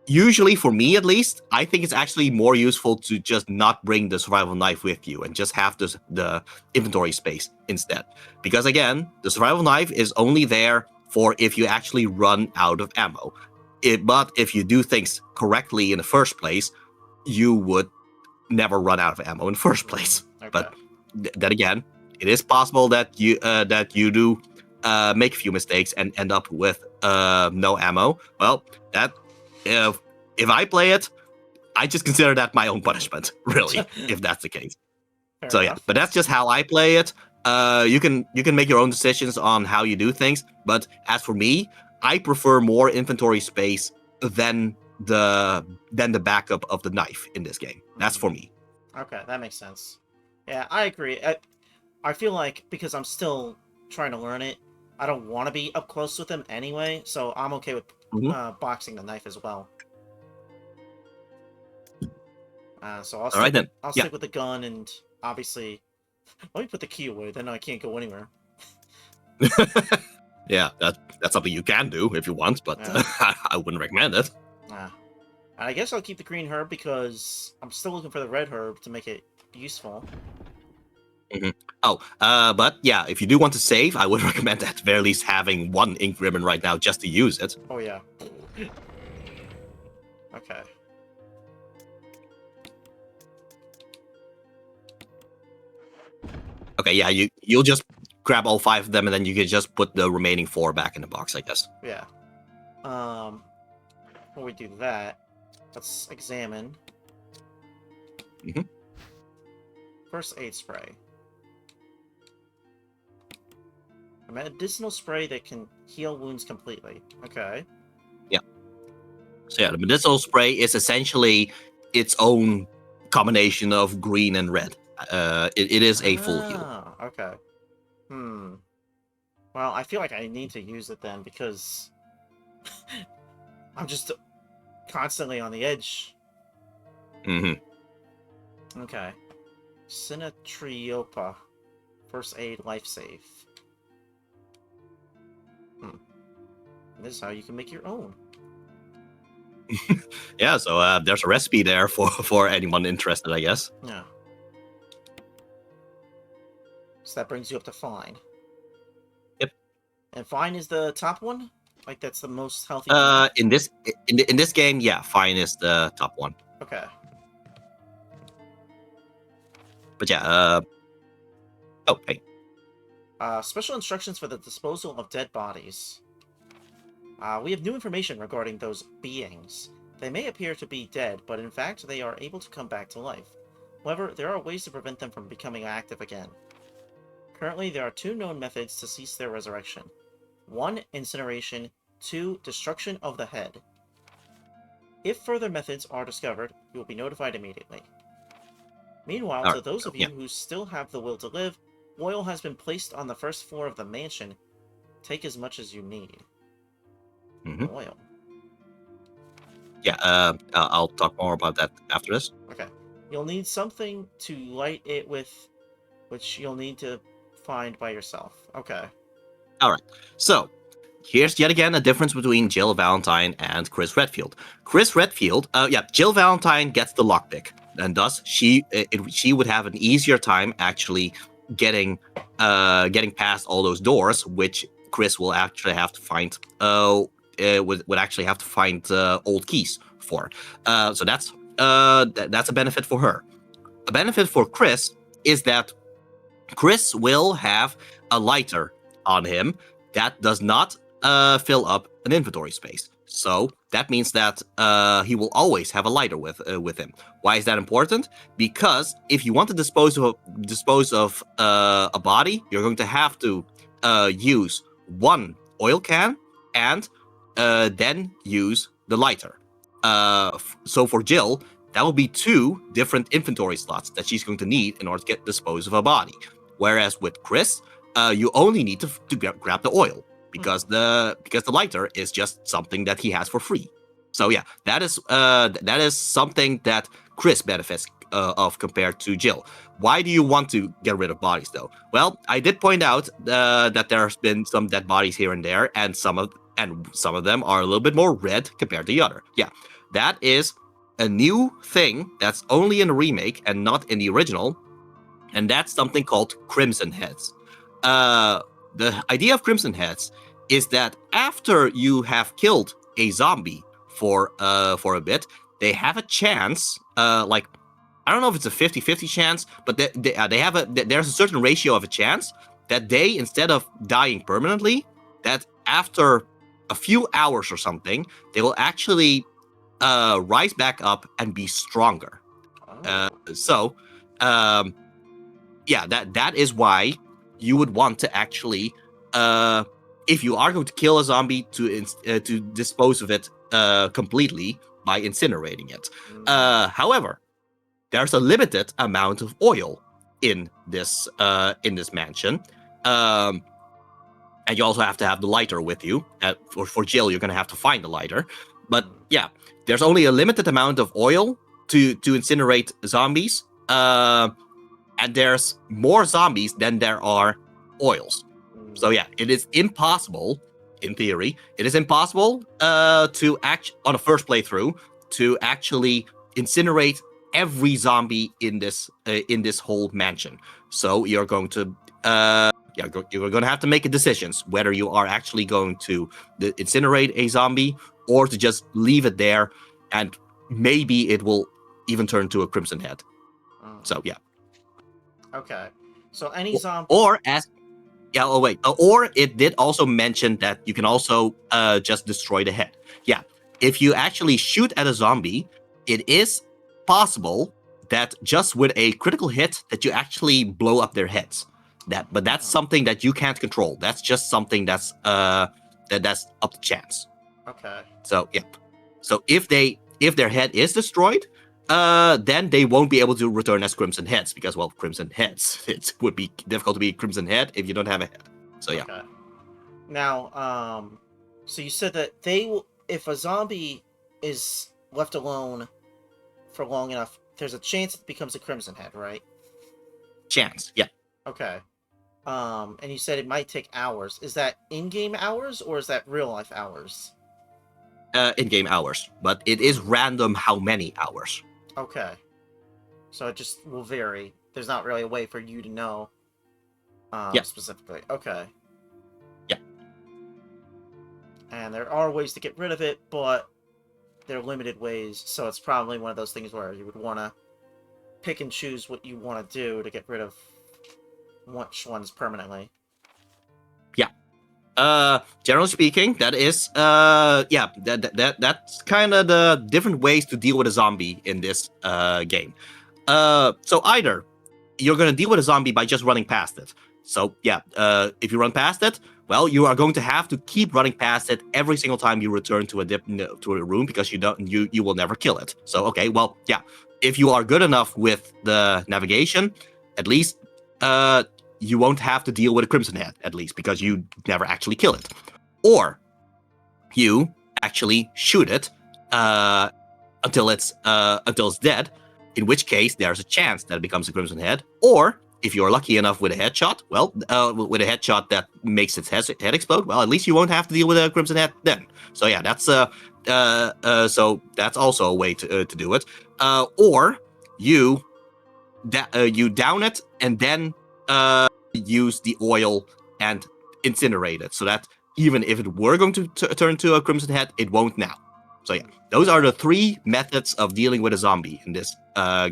usually, for me at least, I think it's actually more useful to just not bring the survival knife with you and just have the inventory space instead. Because again, the survival knife is only there for if you actually run out of ammo. But if you do things correctly in the first place, you would never run out of ammo in the first place. Okay. But then again, it is possible that you do make a few mistakes and end up with no ammo. Well, that if I play it, I just consider that my own punishment, really, if that's the case. Fair So enough. yeah, but that's just how I play it. You can make your own decisions on how you do things, but as for me, I prefer more inventory space than the backup of the knife in this game. That's for me. Okay, that makes sense. Yeah, I agree. I feel like because I'm still trying to learn it, I don't want to be up close with him anyway, so I'm okay with boxing the knife as well. So I'll All right then. I'll Yeah. stick with the gun, and obviously, let me put the key away. Then I can't go anywhere. Yeah, that's something you can do if you want, but Yeah. I wouldn't recommend it. And I guess I'll keep the green herb because I'm still looking for the red herb to make it useful. Oh, but yeah, if you do want to save, I would recommend at the very least having 1 ink ribbon right now just to use it. Oh yeah. Okay. Okay, yeah, you'll just grab all 5 of them, and then you can just put the remaining 4 back in the box, I guess. Yeah. Before we do that, let's examine. Mhm. First aid spray. A medicinal spray that can heal wounds completely. Okay. So yeah, the medicinal spray is essentially its own combination of green and red. It is a full heal. Okay. Well, I feel like I need to use it then because I'm just constantly on the edge. Mm-hmm. Okay. Sinatriopa. First aid life save. This is how you can make your own. Yeah, so there's a recipe there for anyone interested, I guess. Yeah. So that brings you up to fine. Yep. And fine is the top one? Like that's the most healthy? In this game, yeah, fine is the top one. Okay. But yeah, oh, hey. Special instructions for the disposal of dead bodies. We have new information regarding those beings. They may appear to be dead, but in fact, they are able to come back to life. However, there are ways to prevent them from becoming active again. Currently, there are 2 known methods to cease their resurrection. 1, incineration. 2, destruction of the head. If further methods are discovered, you will be notified immediately. Meanwhile, All to right, those so, of you who still have the will to live, oil has been placed on the first floor of the mansion. Take as much as you need. Mhm. Oil. Yeah, I'll talk more about that after this. Okay. You'll need something to light it with, which you'll need to find by yourself. Okay. All right. So here's yet again a difference between Jill Valentine and Chris Redfield. Chris Redfield, Jill Valentine gets the lockpick, and thus she would have an easier time actually getting past all those doors, which Chris will actually have to find. Would actually have to find old keys for. So that's a benefit for her. A benefit for Chris is that Chris will have a lighter on him that does not fill up an inventory space. So that means that he will always have a lighter with him. Why is that important? Because if you want to dispose of a body, you're going to have to use one oil can and then use the lighter. So for Jill, that will be 2 different inventory slots that she's going to need in order to dispose of a body. Whereas with Chris, you only need to grab the oil because the lighter is just something that he has for free. So yeah, that is something that Chris benefits of compared to Jill. Why do you want to get rid of bodies though? Well, I did point out that there's been some dead bodies here and there, and some of them are a little bit more red compared to the other. Yeah, that is a new thing that's only in the remake and not in the original. And that's something called Crimson Heads. The idea of Crimson Heads is that after you have killed a zombie for a bit, they have a chance, like, I don't know if it's a 50-50 chance, but there's a certain ratio of a chance that they, instead of dying permanently, that after a few hours or something, they will actually rise back up and be stronger. Yeah, that is why you would want to actually, if you are going to kill a zombie, to dispose of it completely by incinerating it. However, there's a limited amount of oil in this mansion, and you also have to have the lighter with you. For Jill, you're going to have to find the lighter. But yeah, there's only a limited amount of oil to incinerate zombies. And there's more zombies than there are oils. So yeah, it is impossible, in theory, to on a first playthrough to actually incinerate every zombie in this whole mansion. So you're going to you're going to have to make decisions whether you are actually going to incinerate a zombie or to just leave it there, and maybe it will even turn to a Crimson Head. So yeah. Okay. So any zombie. Or it did also mention that you can also just destroy the head. Yeah. If you actually shoot at a zombie, it is possible that just with a critical hit that you actually blow up their heads. But that's something that you can't control. That's just something that's that's up to chance. Okay. So yeah. So if their head is destroyed, then they won't be able to return as Crimson Heads because, well, Crimson Heads, it would be difficult to be Crimson Head if you don't have a head. So yeah. Okay. Now, so you said that if a zombie is left alone for long enough, there's a chance it becomes a Crimson Head, right? Chance, yeah. Okay. And you said it might take hours. Is that in-game hours or is that real-life hours? In-game hours, but it is random how many hours. Okay. So it just will vary. There's not really a way for you to know specifically. Okay. Yeah. And there are ways to get rid of it, but there are limited ways, so it's probably one of those things where you would want to pick and choose what you want to do to get rid of which ones permanently. Generally speaking, that is that's kind of the different ways to deal with a zombie in this game. So either you're going to deal with a zombie by just running past it. So yeah, if you run past it, well, you are going to have to keep running past it every single time you return to a room because you will never kill it. So okay, well, yeah. if you are good enough with the navigation, at least you won't have to deal with a Crimson Head, at least, because you never actually kill it. Or you actually shoot it until it's dead, in which case there's a chance that it becomes a Crimson Head. Or if you're lucky enough with a headshot, well, with a headshot that makes its head explode, well, at least you won't have to deal with a Crimson Head then. So yeah, that's so that's also a way to do it. Or you down it and then use the oil and incinerate it, so that even if it were going to turn to a Crimson Head, it won't now. So yeah, those are the 3 methods of dealing with a zombie in this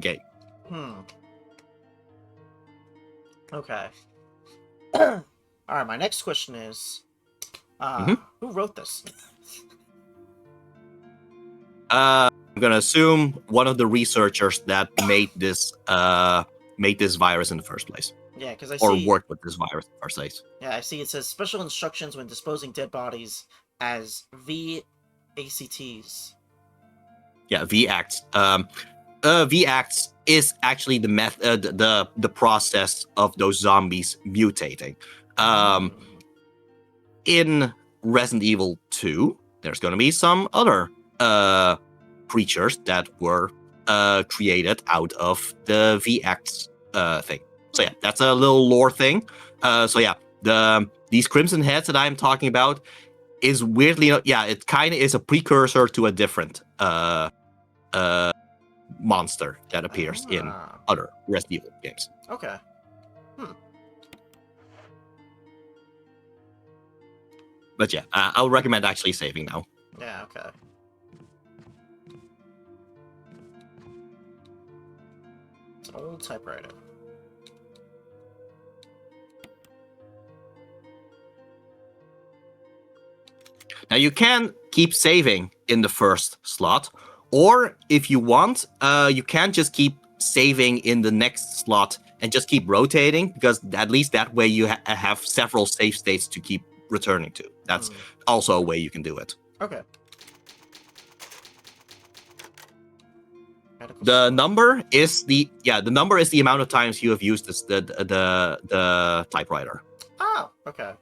game. Okay. All right, my next question is, who wrote this? I'm gonna assume one of the researchers that made this virus in the first place. Yeah, because I or see... worked with this virus in the first place. Yeah, I see it says special instructions when disposing dead bodies as VACTs. Yeah, VACTs. VACTs is actually the process of those zombies mutating. In Resident Evil 2, there's going to be some other creatures that were created out of the VACTs thing. So yeah, that's a little lore thing. So yeah, these Crimson Heads that I'm talking about is weirdly, it kind of is a precursor to a different monster that appears in other Resident Evil games. Okay. But yeah, I'll recommend actually saving now. Yeah, okay. It's an old typewriter. Now you can keep saving in the first slot, or if you want, you can just keep saving in the next slot and just keep rotating, because at least that way you have several save states to keep returning to. That's also a way you can do it. Okay. The number is the amount of times you have used the typewriter. Oh, okay.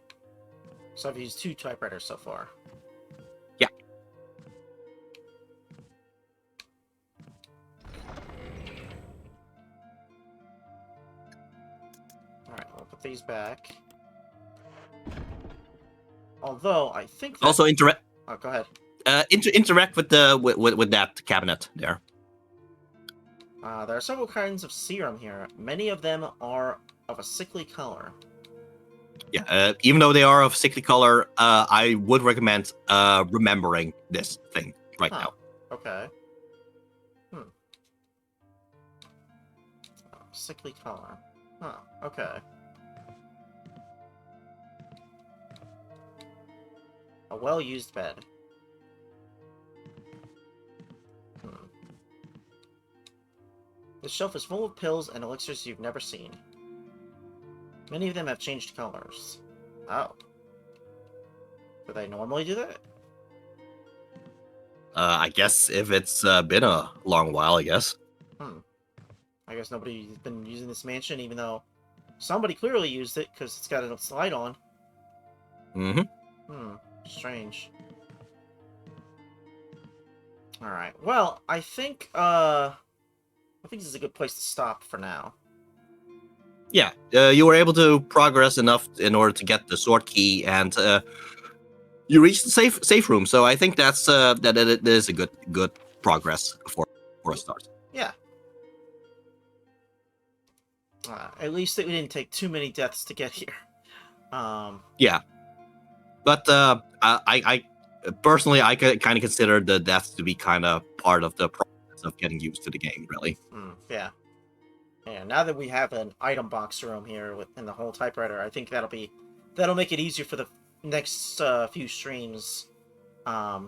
So I've used 2 typewriters so far. Yeah. Alright, we'll put these back. Although, I think that... Also interact. Oh, go ahead. Interact with that cabinet there. There are several kinds of serum here. Many of them are of a sickly color. Yeah, even though they are of sickly color, I would recommend remembering this thing right now. Okay. Sickly color. Huh, okay. A well-used bed. This shelf is full of pills and elixirs you've never seen. Many of them have changed colors. Oh. Do they normally do that? I guess if it's been a long while, I guess. I guess nobody's been using this mansion, even though somebody clearly used it, because it's got a slide on. Strange. Alright, well, I think this is a good place to stop for now. Yeah, you were able to progress enough in order to get the sword key, and you reached the safe room. So I think that it is a good progress for a start. Yeah. At least we didn't take too many deaths to get here. Yeah, but I personally I kind of consider the deaths to be kind of part of the process of getting used to the game. Really. Yeah. Yeah, now that we have an item box room here in the whole typewriter, I think that'll make it easier for the next few streams,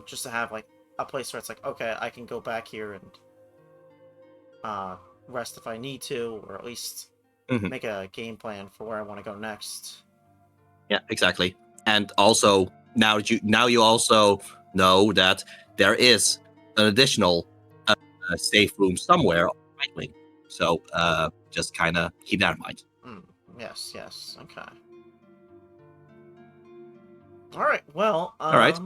just to have like a place where it's like, okay, I can go back here and rest if I need to, or at least make a game plan for where I want to go next. Yeah, exactly. And also now you also know that there is an additional safe room somewhere Nightwing. So just kind of keep that in mind. Yes, okay. All right, well, All right.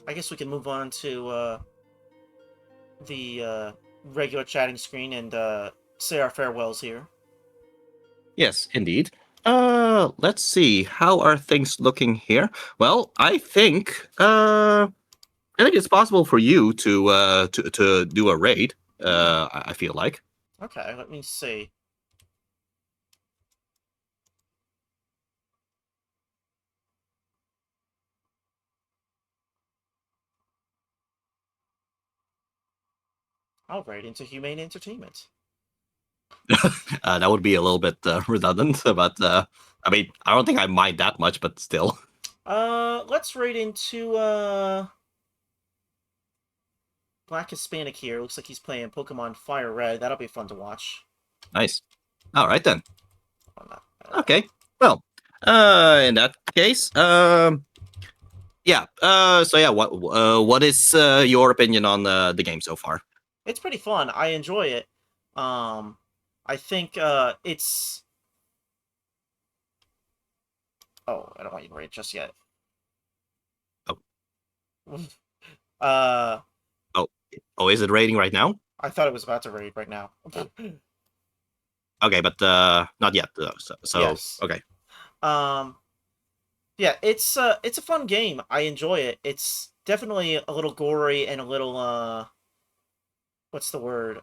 I guess we can move on to the regular chatting screen and say our farewells here. Yes, indeed. Let's see. How are things looking here? Well, I think it's possible for you to do a raid. I feel like. Okay, let me see. I'll raid into Humane Entertainment. That would be a little bit redundant, but I mean, I don't think I mind that much, but still. Let's raid into Black Hispanic here. Looks like he's playing Pokemon Fire Red. That'll be fun to watch. Nice. All right then. Oh, no. Okay. Well, in that case, yeah. So yeah, what is your opinion on the game so far? It's pretty fun. I enjoy it. I think it's. Oh, I don't want you to raid just yet. Oh. Oh, is it raiding right now? I thought it was about to raid right now. Okay, but not yet. So Yes. okay. Yeah, it's a fun game. I enjoy it. It's definitely a little gory and a little what's the word?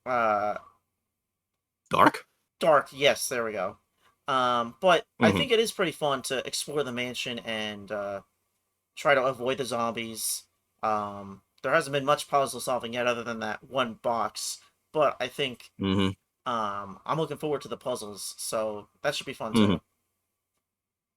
Dark. Dark. Yes, there we go. But I Mhm. think it is pretty fun to explore the mansion and try to avoid the zombies. There hasn't been much puzzle solving yet, other than that one box. But I think Mm-hmm. I'm looking forward to the puzzles, so that should be fun Mhm. too.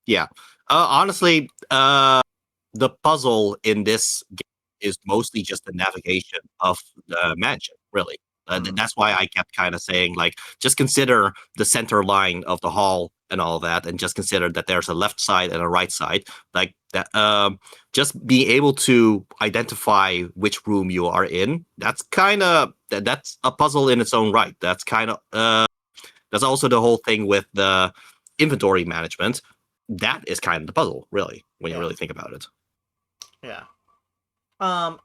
Yeah. Honestly, the puzzle in this game is mostly just the navigation of the mansion, really. That's why I kept kind of saying, like, just consider the center line of the hall and all that, and just consider that there's a left side and a right side. Like that, just being able to identify which room you are in. That's kind of that's a puzzle in its own right. That's kind of that's also the whole thing with the inventory management. That is kind of the puzzle, really, when you Yeah. really think about it. Yeah. And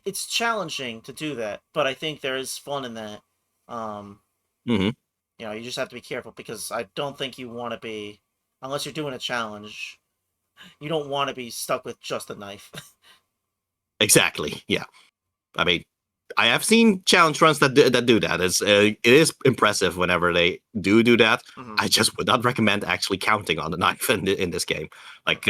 it's challenging to do that, but I think there is fun in that. Mhm. You know, you just have to be careful because I don't think you want to be, unless you're doing a challenge, you don't want to be stuck with just a knife. Exactly. Yeah. I mean, I have seen challenge runs that do that. It is impressive whenever they do that. Mhm. I just would not recommend actually counting on the knife in this game. Like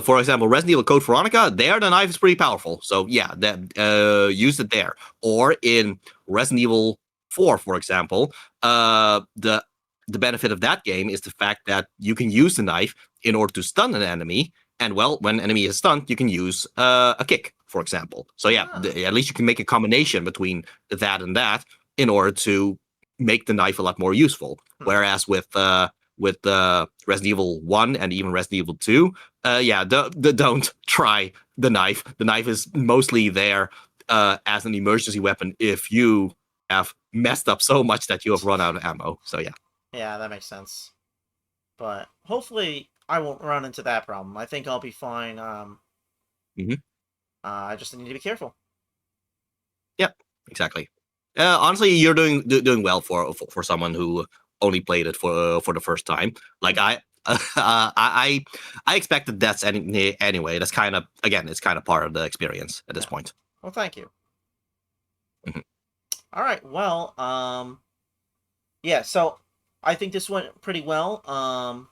for example, Resident Evil Code Veronica, there the knife is pretty powerful. So yeah, that use it there. Or in Resident Evil 4, for example, the benefit of that game is the fact that you can use the knife in order to stun an enemy. And well, when an enemy is stunned, you can use a kick, for example. So yeah, at least you can make a combination between that and that in order to make the knife a lot more useful. Whereas with Resident Evil 1 and even Resident Evil 2, yeah, don't try the knife. The knife is mostly there as an emergency weapon if you have messed up so much that you have run out of ammo. So yeah. Yeah, that makes sense. But hopefully I won't run into that problem. I think I'll be fine. I just need to be careful. Yep, exactly. Honestly, you're doing well for someone who only played it for the first time. Like I expected deaths anyway. That's kind of, again, it's kind of part of the experience at this point. Well, thank you. Mhm. All right. Well, yeah. So I think this went pretty well.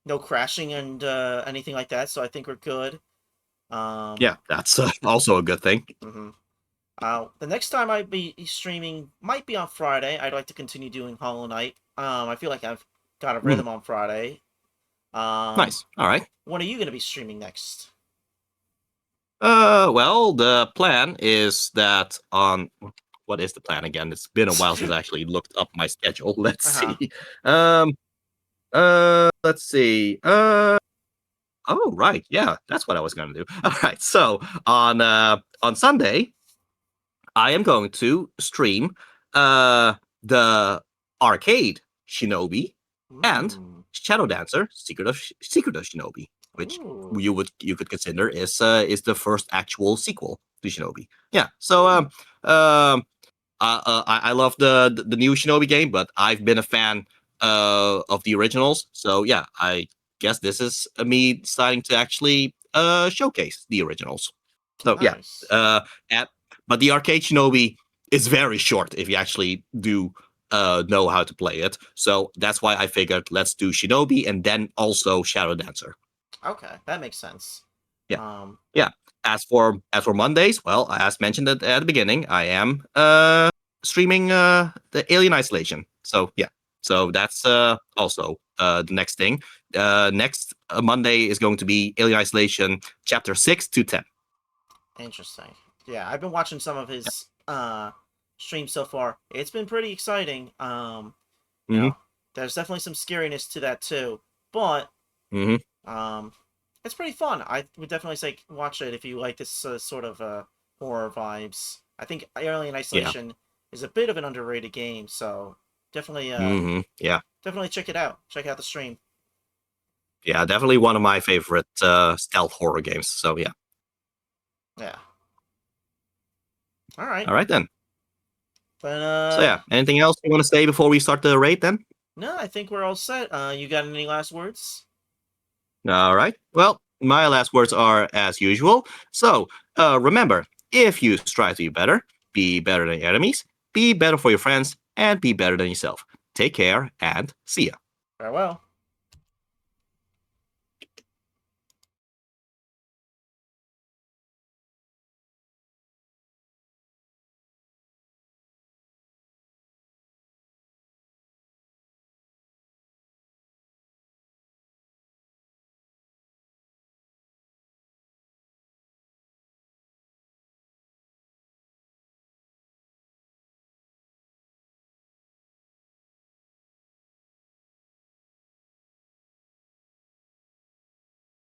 No crashing and anything like that. So I think we're good. Yeah, that's also a good thing. Mm-hmm. The next time I be streaming might be on Friday. I'd like to continue doing Hollow Knight. I feel like I've got a rhythm on Friday. Nice. All right. When are you going to be streaming next? Well, the plan is that on what is the plan again? It's been a while since I actually looked up my schedule. Let's see. Let's see. Oh, right. Yeah, that's what I was going to do. All right. So on Sunday, I am going to stream the arcade Shinobi and Ooh. Shadow Dancer Secret of Shinobi, which Ooh. you could consider is the first actual sequel to Shinobi. Yeah. So I love the new Shinobi game, but I've been a fan of the originals. So yeah, I guess this is me deciding to actually showcase the originals. So yeah, Nice. but the arcade Shinobi is very short if you actually do know how to play it. So that's why I figured let's do Shinobi and then also Shadow Dancer. Okay, that makes sense. Yeah. Um, Yeah. As for Mondays, well, as mentioned at the beginning, I am streaming the Alien Isolation. So yeah. So that's also the next thing. Next Monday is going to be Alien Isolation Chapter 6 to 10. Interesting. Yeah, I've been watching some of his streams so far. It's been pretty exciting. You know, there's definitely some scariness to that too, but it's pretty fun. I would definitely say watch it if you like this sort of horror vibes. I think Alien Isolation is a bit of an underrated game, so definitely definitely check it out. Check out the stream. Yeah, definitely one of my favorite stealth horror games. So yeah. Yeah. All right. All right then. But So yeah, anything else you want to say before we start the raid then? no, I think we're all set. You got any last words? All right. Well, my last words are as usual. So remember, if you strive to be better than your enemies, be better for your friends, and be better than yourself. Take care and see ya. Farewell.